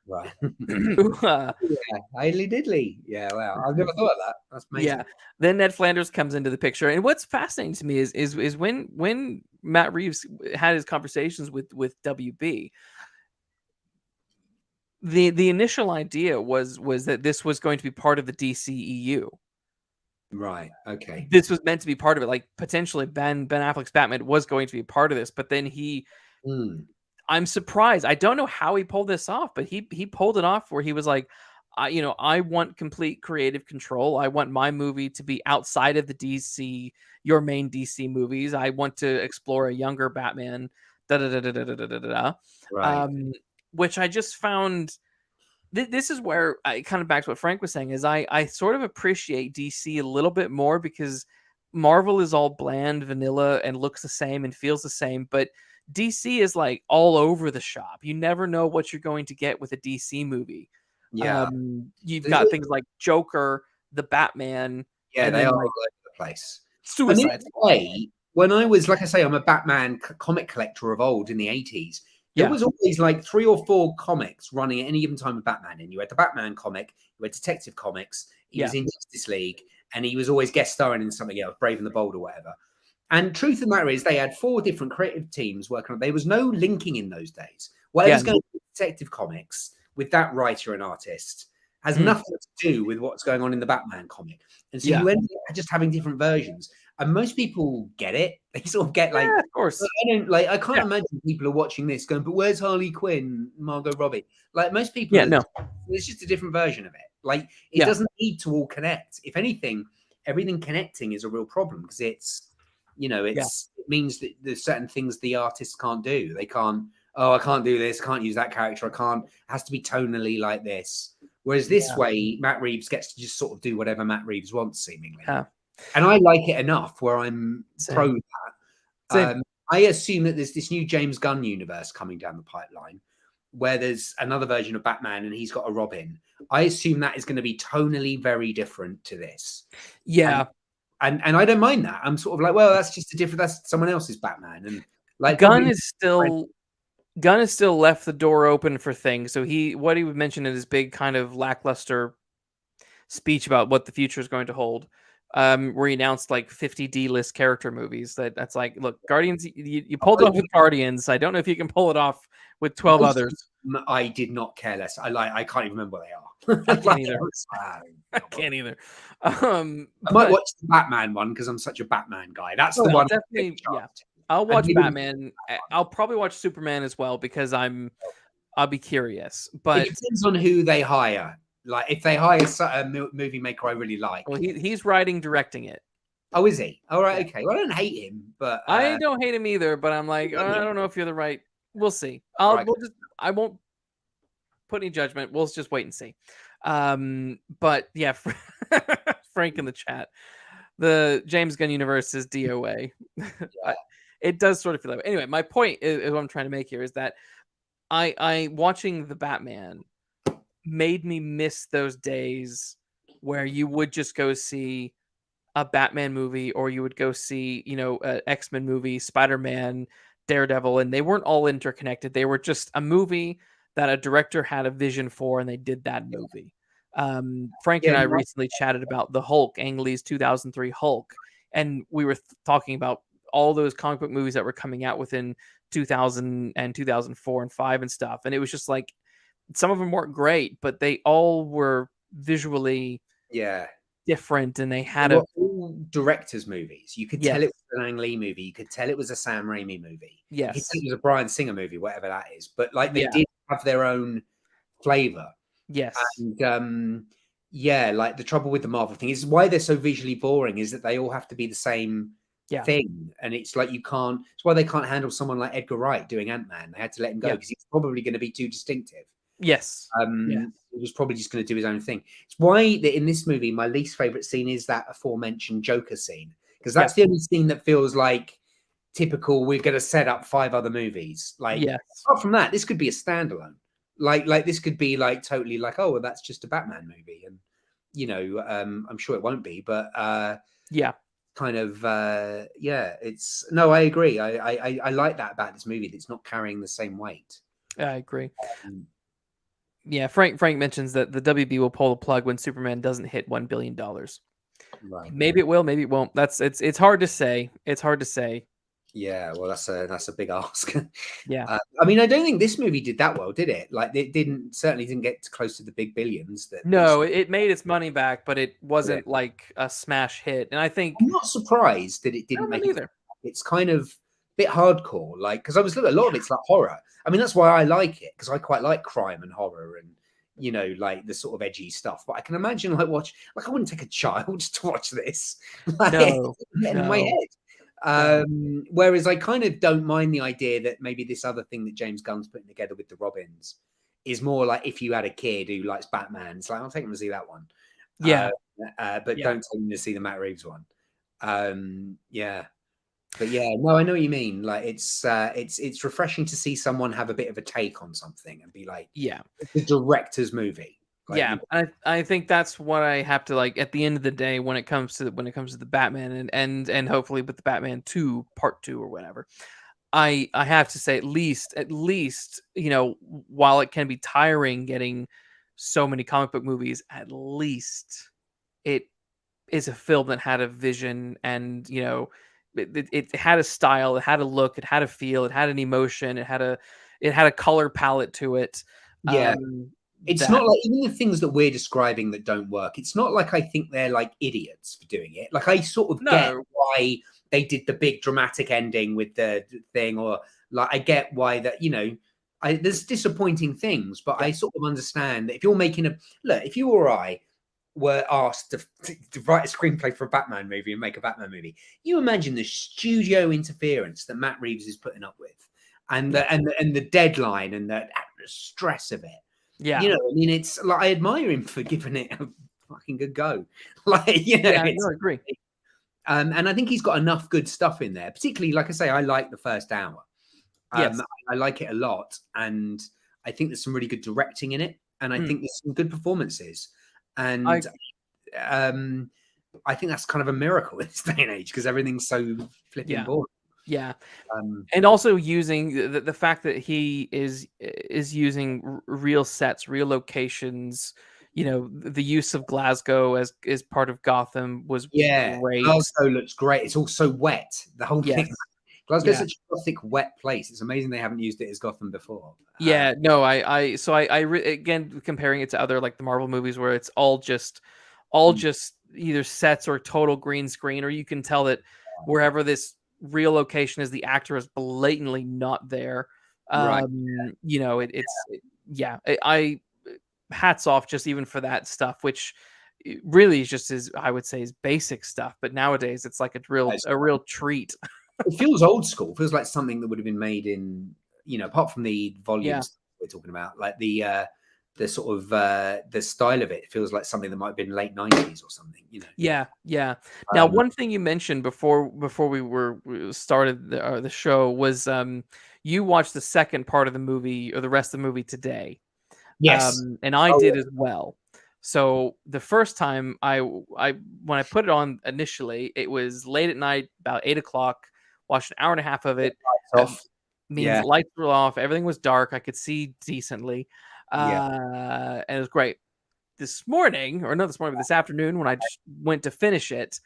right? Who, Hailey Diddley. Yeah, wow, I've never thought of that. That's amazing. Yeah, then Ned Flanders comes into the picture, and what's fascinating to me is when Matt Reeves had his conversations with WB. The initial idea was that this was going to be part of the DCEU. Right. Okay. This was meant to be part of it. Like potentially Ben Affleck's Batman was going to be part of this, but then I'm surprised. I don't know how he pulled this off, but he pulled it off where he was like, I want complete creative control. I want my movie to be outside of the DC, your main DC movies. I want to explore a younger Batman. Right. Which I just found. This is where I kind of back to what Frank was saying is I sort of appreciate DC a little bit more because Marvel is all bland, vanilla, and looks the same and feels the same, but DC is like all over the shop. You never know what you're going to get with a DC movie. Yeah, you've got things like Joker, the Batman. Yeah, they are all over the place. Suicide. When I was, like I say, I'm a Batman comic collector of old in the 80s. There was always like 3 or 4 comics running at any given time with Batman in. You had the Batman comic, you had Detective Comics, he was in Justice League, and he was always guest starring in something else, Brave and the Bold or whatever. And truth of the matter is, they had 4 different creative teams working on it. There was no linking in those days. Whatever's going on with Detective Comics with that writer and artist has nothing to do with what's going on in the Batman comic. And so you end up just having different versions. And most people get it. They sort of get like, of course. I can't imagine people are watching this going, but where's Harley Quinn, Margot Robbie? Like most people, it's just a different version of it. Like it doesn't need to all connect. If anything, everything connecting is a real problem because it's, it means that there's certain things the artists can't do. They can't, I can't do this, I can't use that character, it has to be tonally like this. Whereas this way, Matt Reeves gets to just sort of do whatever Matt Reeves wants, seemingly. And I like it enough where I'm pro that. I assume that there's this new James Gunn universe coming down the pipeline where there's another version of Batman and he's got a Robin. I assume that is going to be tonally very different to this. Yeah. And I don't mind that. I'm sort of like, well, that's just that's someone else's Batman. And like Gunn is still left the door open for things. So what he would mention in his big kind of lackluster speech about what the future is going to hold, where he announced like 50 D-list character movies. That's like, look, Guardians, you pulled it off with Guardians. I don't know if you can pull it off with 12 others. I did not care less. I can't even remember what they are. I can't either. I can't either. I might watch the Batman one because I'm such a Batman guy. That's the one. Definitely, I'll watch Batman. I'll probably watch Superman as well because I'll be curious. But it depends on who they hire. Like if they hire a movie maker I really like. Well, he's writing, directing it. Oh, is he? All right, okay. Well, I don't hate him, but I don't hate him either. But I'm like, I don't know if you're the right. We'll see. I won't put any judgment. We'll just wait and see. But yeah, Frank in the chat, the James Gunn universe is DOA. It does sort of feel that way. Anyway, my point is what I'm trying to make here is that I watching the Batman made me miss those days where you would just go see a Batman movie or you would go see, an X-Men movie, Spider-Man, Daredevil, and they weren't all interconnected. They were just a movie that a director had a vision for and they did that movie. Frank and I recently chatted about the Hulk, Ang Lee's 2003 Hulk, and we were talking about all those comic book movies that were coming out within 2000 and 2004 and 5 and stuff. And it was just like, some of them weren't great, but they all were visually Yeah. different, and they They had were a all directors' movies. You could tell yes, it was an Ang Lee movie. You could tell it was a Sam Raimi movie. You could tell yes, it was a Bryan Singer movie, whatever that is. But like they yeah, did have their own flavor. yes, And yeah, like the trouble with the Marvel thing is why they're so visually boring is that they all have to be the same yeah, thing. And it's like you can't, it's why they can't handle someone like Edgar Wright doing Ant-Man. They had to let him go yeah, because he's probably going to be too distinctive. yes, yeah, He was probably just going to do his own thing. It's why that in this movie, my least favorite scene is that aforementioned Joker scene, because yeah, that's the only scene that feels like typical. We're going to set up 5 other movies. Like yes, apart from that, this could be a standalone. Like this could be like totally like, oh, well, that's just a Batman movie, and I'm sure it won't be, but yeah. kind of yeah, it's no, I agree. I like that about this movie. That it's not carrying the same weight. I agree. Um, Yeah, Frank mentions that the WB will pull the plug when Superman doesn't hit $1 billion. right. Maybe it will, maybe it won't. It's hard to say. It's hard to say. Yeah, well, that's a big ask. Yeah. I mean, I don't think this movie did that well, did it? Like, it certainly didn't get close to the big billions that these. No, it made its money back, but it Yeah. wasn't like a smash hit. And I think I'm not surprised that it I didn't don't know make it. either. It's kind of a bit hardcore, like because I was looking a lot of it's like horror. I mean, that's why I like it because I quite like crime and horror and like the sort of edgy stuff. But I can imagine like I wouldn't take a child to watch this. Like, No, in my no, head. no. Whereas I kind of don't mind the idea that maybe this other thing that James Gunn's putting together with the Robins is more like if you had a kid who likes Batman, it's like I'll take him to see that one. Yeah, But yeah, don't take him to see the Matt Reeves one. Yeah. But yeah, no, I know what you mean. Like it's refreshing to see someone have a bit of a take on something and be like, yeah. the director's movie. Like, Yeah, I think that's what I have to like at the end of the day when it comes to the Batman and hopefully with the Batman 2 part 2 or whatever. I have to say at least, while it can be tiring getting so many comic book movies, at least it is a film that had a vision and, it had a style, it had a look, it had a feel, it had an emotion, it had a color palette to it. yeah, it's That not like even the things that we're describing that don't work. It's not like I think they're like idiots for doing it. Like I sort of get no, why they did the big dramatic ending with the thing, or like I get why that there's disappointing things, but yeah, I sort of understand that if you're making if you or I were asked to write a screenplay for a Batman movie and make a Batman movie, you imagine the studio interference that Matt Reeves is putting up with, and yeah, the deadline and the stress of it. yeah, I mean, it's like I admire him for giving it a fucking good go. Like, yeah. No, I agree. and I think he's got enough good stuff in there. Particularly, like I say, I like the first hour. Yes, I like it a lot, and I think there's some really good directing in it, and I mm, think there's some good performances, I and I think that's kind of a miracle in this day and age because everything's so flipping yeah, boring. yeah. Um, And also using the fact that he is using real sets, real locations. The use of Glasgow as part of Gotham was yeah, great. Glasgow looks great. It's all so wet. The whole Yes, thing. Glasgow's yeah, such a gothic, wet place. It's amazing they haven't used it as Gotham before. yeah. No, again comparing it to other like the Marvel movies where it's Mm, all just either sets or total green screen, or you can tell that wherever this real location is, the actor is blatantly not there. right. Yeah, I hats off just even for that stuff, which really is just his, I would say, his basic stuff. But nowadays, it's like a real It's- a real treat. It feels old school. It feels like something that would have been made in, apart from the Yeah, volumes we're talking about, like the sort of the style of it feels like something that might have been late 90s or something. yeah, yeah. Now, Um, one thing you mentioned before we started the show was you watched the second part of the movie or the rest of the movie today, yes. and I Oh, did as well. So the first time when I put it on initially, it was late at night, about 8 o'clock. Watched an hour and a half of yeah, it. lights off. Means Yeah, lights were off, everything was dark, I could see decently, yeah. and it was great. This morning, or not this morning, but this afternoon, when I just went to finish it,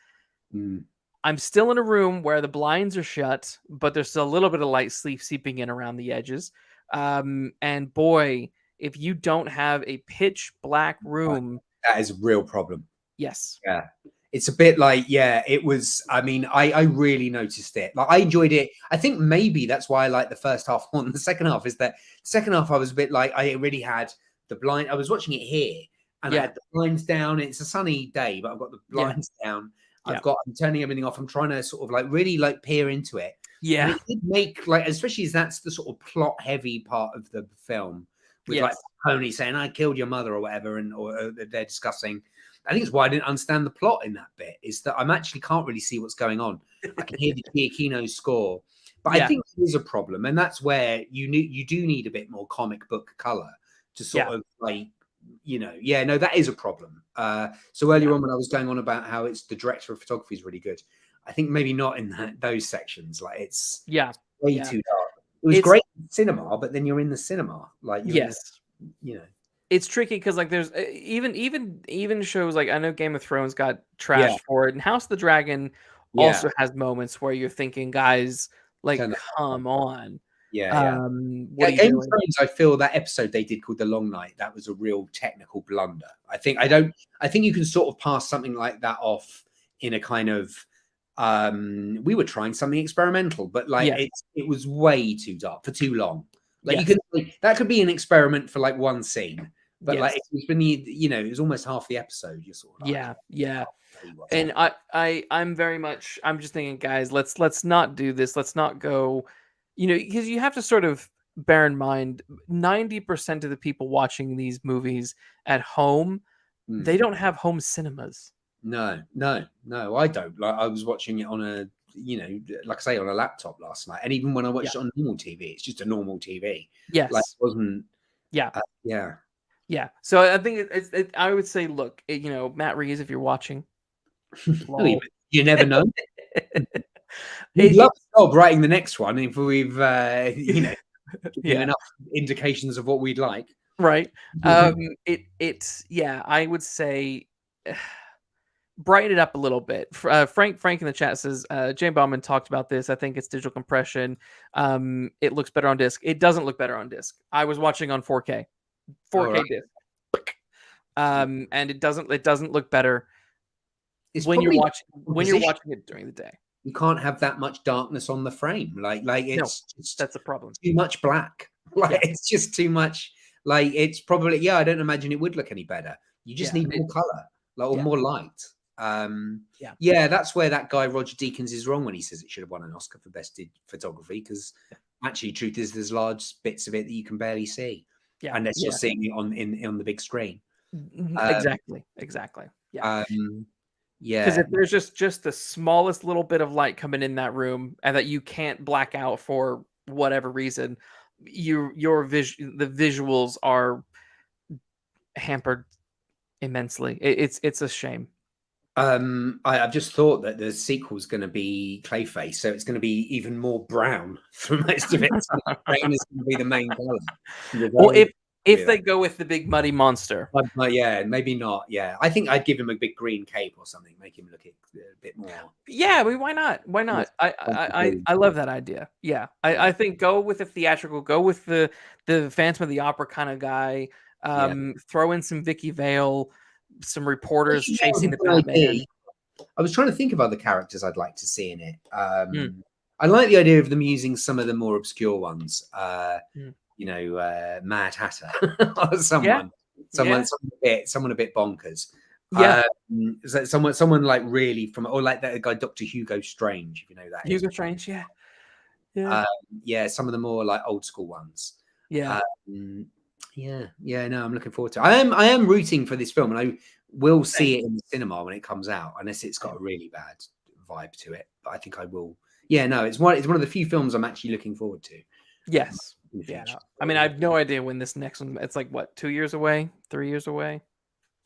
Mm, I'm still in a room where the blinds are shut, but there's still a little bit of light sleep seeping in around the edges. And boy, if you don't have a pitch black room, that is a real problem. yes, Yeah. It's a bit like, yeah, it was. I mean, I really noticed it. Like, I enjoyed it. I think maybe that's why I like the first half more than the second half, is that the second half I was a bit like, I really had the blind. I was watching it here and I yeah, had the blinds down. It's a sunny day, but I've got the yeah, blinds down. yeah, I'm turning everything off. I'm trying to sort of like really like peer into it. And yeah, it did make, like, especially as that's the sort of plot heavy part of the film, with like yes, Pony saying, I killed your mother or whatever, and or they're discussing. I think it's why I didn't understand the plot in that bit, is that I'm actually can't really see what's going on. I can hear the Giacchino score, but I yeah, think it is a problem, and that's where you do need a bit more comic book color to sort yeah, of like, yeah, no, that is a problem. So yeah, earlier on when I was going on about how it's the director of photography is really good, I think maybe not in those sections. Like, it's yeah, way yeah. too dark. It was It's great in cinema, but then you're in the cinema, like you're in the, yes. you know, It's tricky because like there's even shows like I know Game of Thrones got yeah, trashed for it, and House of the Dragon yeah. also has moments where you're thinking, guys, like Turn that back on. come on, Yeah, yeah. what Yeah, are you Game of doing? Thrones, I feel that episode they did called The Long Night, that was a real technical blunder. I think you can sort of pass something like that off in a kind of, we were trying something experimental, but like Yeah, it was way too dark for too long. Like, you yes, could, like, that could be an experiment for like one scene, but like yes, if it's been it was almost half the episode, you're sort of like, yeah, yeah. "Oh, really, what's And happening?" I'm very much I'm just thinking, guys, let's not do this. Let's not go, because you have to sort of bear in mind 90% of the people watching these movies at home, Hmm. they don't have home cinemas. No, no, no, I don't. Like, I was watching it on a, like I say, on a laptop last night, and even when I Yeah. watched it on normal TV, it's just a normal TV. Like, it Yes. wasn't. Yeah. Yeah. Yeah. So I think I would say, look, Matt Reeves, if you're watching, No, lol. you never know. We'd It, love to stop writing the next one if we've, given you yeah. enough indications of what we'd like. Right. It's yeah. I would say brighten it up a little bit. Frank in the chat says Jane Bauman talked about this. I think it's digital compression. It looks better on disc. It doesn't look better on disc. I was watching on 4K, All 4K right. disc. And it doesn't look better It's when you're probably composition. watching it during the day. You can't have that much darkness on the frame. Like No, it's just that's a problem. too much black. Like, Yeah, it's just too much. Like, it's probably, yeah, I don't imagine it would look any better. You just yeah, need more color, like, or yeah, more light. yeah, Yeah, that's where that guy Roger Deakins is wrong when he says it should have won an Oscar for best photography, because actually, truth is, there's large bits of it that you can barely see yeah, unless you're yeah. seeing it on the big screen. Exactly. Yeah. Because Yeah. if there's just the smallest little bit of light coming in that room and that you can't black out for whatever reason, the visuals are hampered immensely. It's a shame. I've just thought that the sequel's going to be Clayface, so it's going to be even more brown for most of it. So brown is going to be the main color. Well, if they go with the big muddy monster, Yeah, maybe not. Yeah, I think I'd give him a big green cape or something, make him look a bit more. yeah, I mean, why not? Why not? I love that idea. Yeah, I think go with the theatrical, go with the Phantom of the Opera kind of guy. Yeah. Throw in some Vicky Vale, some reporters Actually, that was a chasing the good idea. Batman. I was trying to think of other characters I'd like to see in it. Mm, I like the idea of them using some of the more obscure ones. mm. Mad Hatter or Yeah, someone yeah, someone a bit bonkers. yeah. Someone like really or like that guy Dr. Hugo Strange, if you know that is. Hugo Strange. Yeah, yeah, Yeah, some of the more like old school ones. yeah. Yeah. No, I'm looking forward to it. I am rooting for this film, and I will Same. see it in the cinema when it comes out, unless it's got a really bad vibe to it. But I think I will. Yeah, no, it's one of the few films I'm actually looking forward to. Yes. In the Yeah. future. I mean, I have no idea when this next one. It's like what, 2 years away, 3 years away.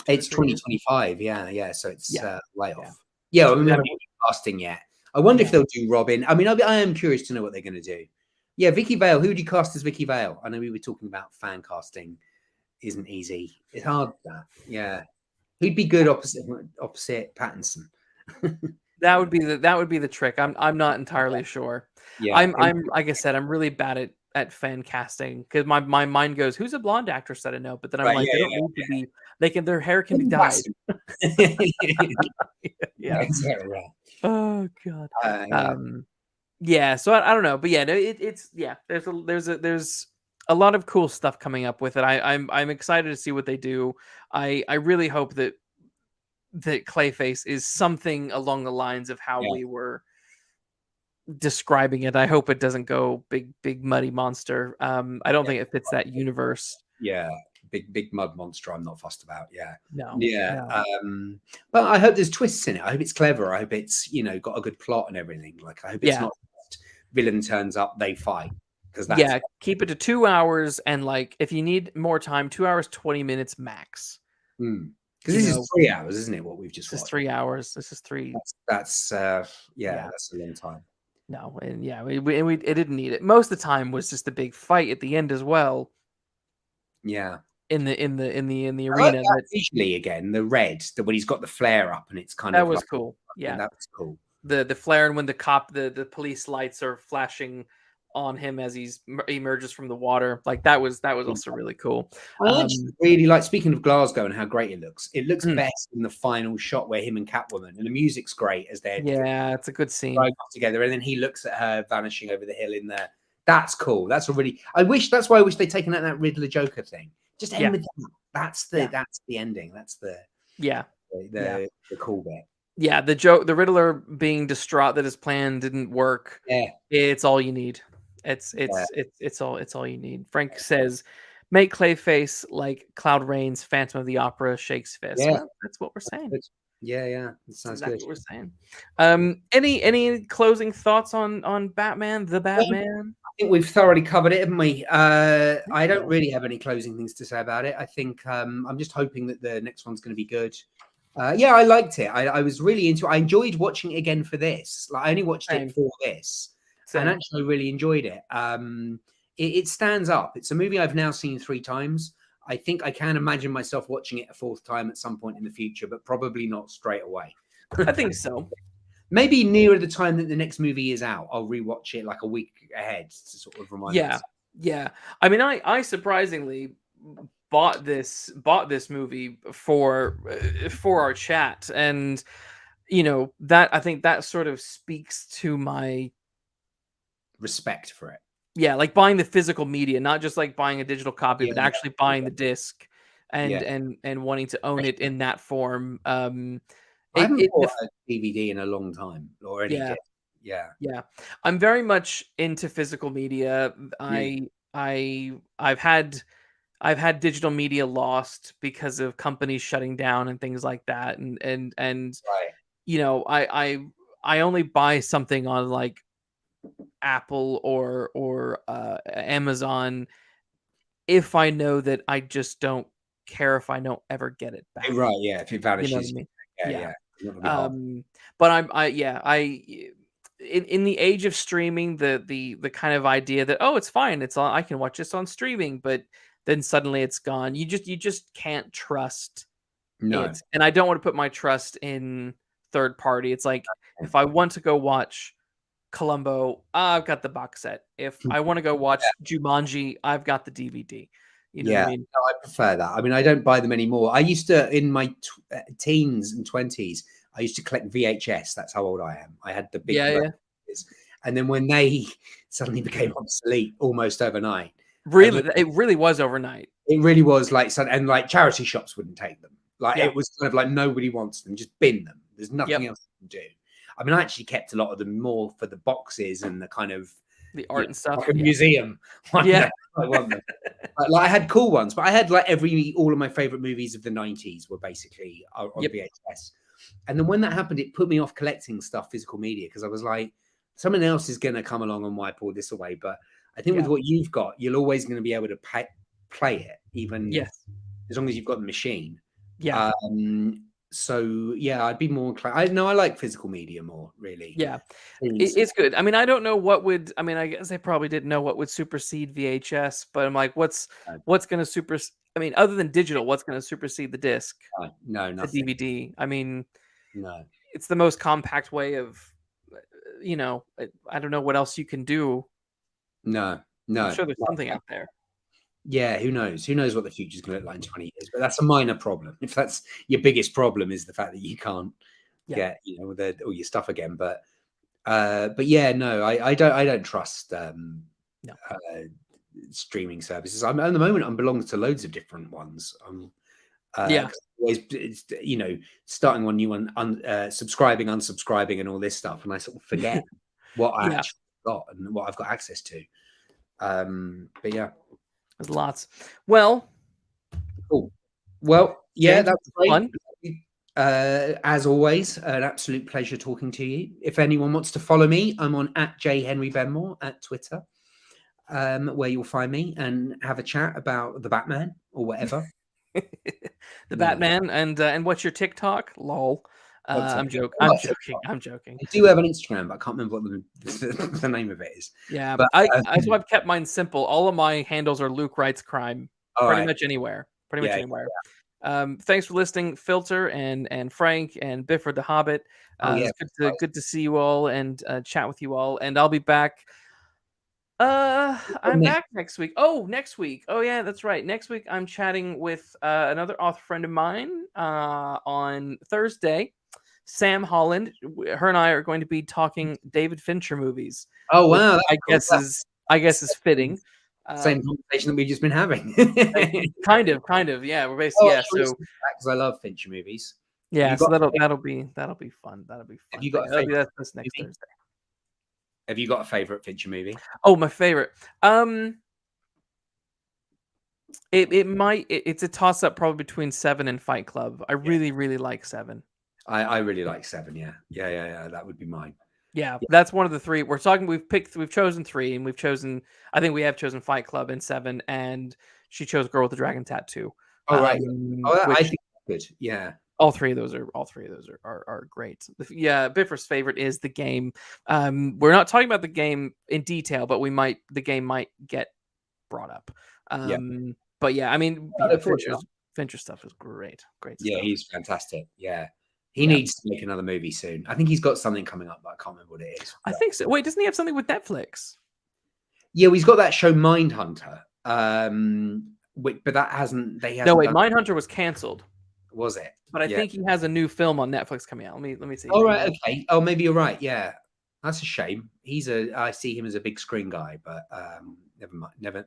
It's 2 or 3 years? 2025. Yeah. So it's way Yeah. off. Yeah, So I mean, we we gotta. haven't got casting yet. I wonder if Yeah. they'll do Robin. I mean, I am curious to know what they're going to do. Yeah, Vicky Vale. Who would you cast as Vicky Vale? I know we were talking about fan casting. Isn't easy. It's hard. Yeah. Who'd be good opposite Pattinson? That would be the trick. I'm not entirely sure. Yeah. I'm like I said, I'm really bad at fan casting because my mind goes, "Who's a blonde actress that I know?" But then I'm Right, like, yeah, they don't yeah, need to be. They can. Their hair can be dyed. That's Yeah. exactly right. Oh god. Yeah. Yeah. So I don't know, but yeah, no, it's yeah. There's a lot of cool stuff coming up with it. I'm excited to see what they do. I really hope that Clayface is something along the lines of how Yeah. we were describing it. I hope it doesn't go big muddy monster. I don't think it fits that universe. Yeah, big mud monster. I'm not fussed about. Yeah, No, yeah. no. But I hope there's twists in it. I hope it's clever. I hope it's got a good plot and everything. Like I hope it's Yeah, not just villain turns up, they fight because that's yeah. Keep it to 2 hours, and like if you need more time, 2 hours 20 minutes max. because You this know, is 3 hours, isn't it? What we've just this is watched. 3 hours. This is three. That's yeah, Yeah. that's a long time. No, and yeah, we it didn't need it. Most of the time was just a big fight at the end as well Yeah. in the I like arena. that visually again, the red, when he's got the flare up and it's kind That of was like cool. Yeah. that was cool. The flare and when the police lights are flashing on him as he emerges from the water, like that was also really cool. I actually really like, speaking of Glasgow and how great it looks Mm, best in the final shot where him and Catwoman, and the music's great as they're yeah, it's a good scene. driving off together, and then he looks at her vanishing over the hill in there. That's cool. That's a really, that's why I wish they'd taken out that Riddler Joker thing. Just end Yeah, with that. That's the ending. That's the yeah, yeah, the cool bit. yeah. The Riddler being distraught that his plan didn't work. Yeah. It's all you need. It's all you need. Frank says, "Make Clayface like Cloud Rain's Phantom of the Opera shakes fist." Yeah. Well, that's what we're saying. Good. Yeah, yeah. That sounds That's exactly good. what we're saying. Any closing thoughts on Batman, the Batman? I think we've thoroughly covered it, haven't we? I don't really have any closing things to say about it. I think I'm just hoping that the next one's going to be good. Yeah, I liked it. I was really into it. I enjoyed watching it again for this. Like I only watched Same. it for this, and Same. actually I really enjoyed it. It stands up. It's a movie I've now seen 3 times. I think I can imagine myself watching it a 4th time at some point in the future, but probably not straight away. I think so. Maybe nearer the time that the next movie is out, I'll rewatch it like a week ahead to sort of remind myself. Yeah. I mean, I surprisingly bought this movie for our chat, and that I think that sort of speaks to my Respect for it. yeah, like buying the physical media, not just like buying a digital copy, Yeah, but actually buying the disc and yeah. wanting to own it in that form. I haven't It bought a DVD in a long time, or any yeah. disc. Yeah. Yeah. I'm very much into physical media. Yeah. I've had digital media lost because of companies shutting down and things like that. And Right. I only buy something on like Apple or Amazon if I know that I just don't care if I don't ever get it back. Right. Yeah. If it You know what I vanishes. mean? Yeah. Yeah. Yeah. It's not gonna be hard. But in the age of streaming, the kind of idea that it's fine, it's on, I can watch this on streaming, but then suddenly it's gone. You just can't trust No. it, and I don't want to put my trust in third party. It's like if I want to go watch Columbo, I've got the box set. If I want to go watch Jumanji, I've got the DVD. You know what Yeah. I mean? No, I prefer that. I mean, I don't buy them anymore. I used to, in my teens and 20s, I used to collect VHS. That's how old I am. I had the big Yeah. and then when they suddenly became obsolete almost overnight, Really, it really was overnight. it really was like, and like charity shops wouldn't take them. Like Yeah. it was kind of like nobody wants them, just bin them. There's nothing Yep. else you can do. I mean, I actually kept a lot of them more for the boxes and the kind of The art and stuff. like a museum. Yeah. I want them. Like I had cool ones, but I had like all of my favorite movies of the 90s were basically on VHS. And then when that happened, it put me off collecting stuff, physical media, because I was like, someone else is going to come along and wipe all this away. But I think with what you've got, you're always going to be able to play it, even as long as you've got the machine. Yeah. So yeah, I'd be more inclined. I like physical media more, really. Yeah. It's good. I mean, I don't know what would. I mean, I guess they probably didn't know what would supersede VHS, but I'm like, what's going to super? I mean, other than digital, what's going to supersede the disc? No, nothing. The DVD. I mean, no. It's the most compact way of, I don't know what else you can do. No. No, I'm sure there's something out there. Yeah, who knows? Who knows what the future's going to look like in 20 years? But that's a minor problem. If that's your biggest problem, is the fact that you can't get all your stuff again. But yeah, no, I don't trust streaming services. I'm at the moment. I'm belonging to loads of different ones. Always, starting one new one, subscribing, unsubscribing, and all this stuff, and I sort of forget what I actually got and what I've got access to. But yeah, there's lots. Well, cool. Well, yeah, James, that's great. fun. As always, an absolute pleasure talking to you. If anyone wants to follow me, I'm on @JHenryBenmore at Twitter, where you'll find me and have a chat about the Batman or whatever. The Batman and what's your TikTok? Lol. I'm joking. I'm joking. I do have an Instagram, but I can't remember what the name of it is. Yeah, but so I've kept mine simple. All of my handles are Luke Writes Crime. Pretty much anywhere. Anywhere. Thanks for listening, Filter and Frank and Bifford the Hobbit. It's good to see you all and chat with you all. And I'll be back. I'm back next week. Next week. Oh yeah, that's right. Next week I'm chatting with another author friend of mine on Thursday, Sam Holland. Her and I are going to be talking David Fincher movies. Oh wow! I guess is fitting. Same conversation that we've just been having. kind of. Yeah, we're basically So because I love Fincher movies. Yeah, so that'll be fun. That'll be fun. Have you got a favorite? That's next Thursday. Have you got a favorite Fincher movie? Oh, my favorite. It's a toss up probably between Seven and Fight Club. I really like Seven. I really like Seven. Yeah. That would be mine. Yeah, that's one of the three. We've chosen three, and I think we have chosen Fight Club and Seven, and she chose Girl with the Dragon Tattoo. Oh right. I think good. Yeah. All three of those are great. Yeah, Biffers' favorite is The Game. We're not talking about The Game in detail, but the game might get brought up. But yeah, I mean, Fincher stuff is great. Great stuff. Yeah, he's fantastic. Yeah. He needs to make another movie soon. I think he's got something coming up, but I can't remember what it is. I think so. Wait, doesn't he have something with Netflix? Yeah, well, he's got that show Mindhunter. But that hasn't. Mindhunter was canceled. Was it? But I think he has a new film on Netflix coming out. Let me see. All right, okay. Oh, maybe you're right. Yeah, that's a shame. I see him as a big screen guy, but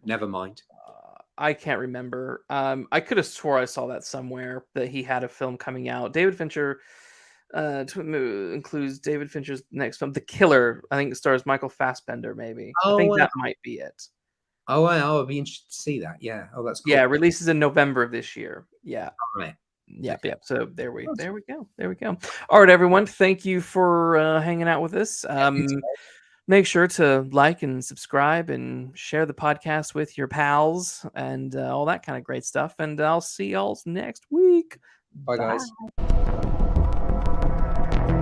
never mind. I can't remember. I could have swore I saw that somewhere that he had a film coming out. David Fincher includes David Fincher's next film, The Killer. I think it stars Michael Fassbender. Maybe I think that might be it. Oh, I'd be interested to see that. Yeah. Oh, that's cool. Yeah. Releases in November of this year. Yeah. All right. Yeah. So there we go. All right, everyone. Thank you for hanging out with us. Make sure to like and subscribe and share the podcast with your pals and all that kind of great stuff. And I'll see y'all next week. Bye guys.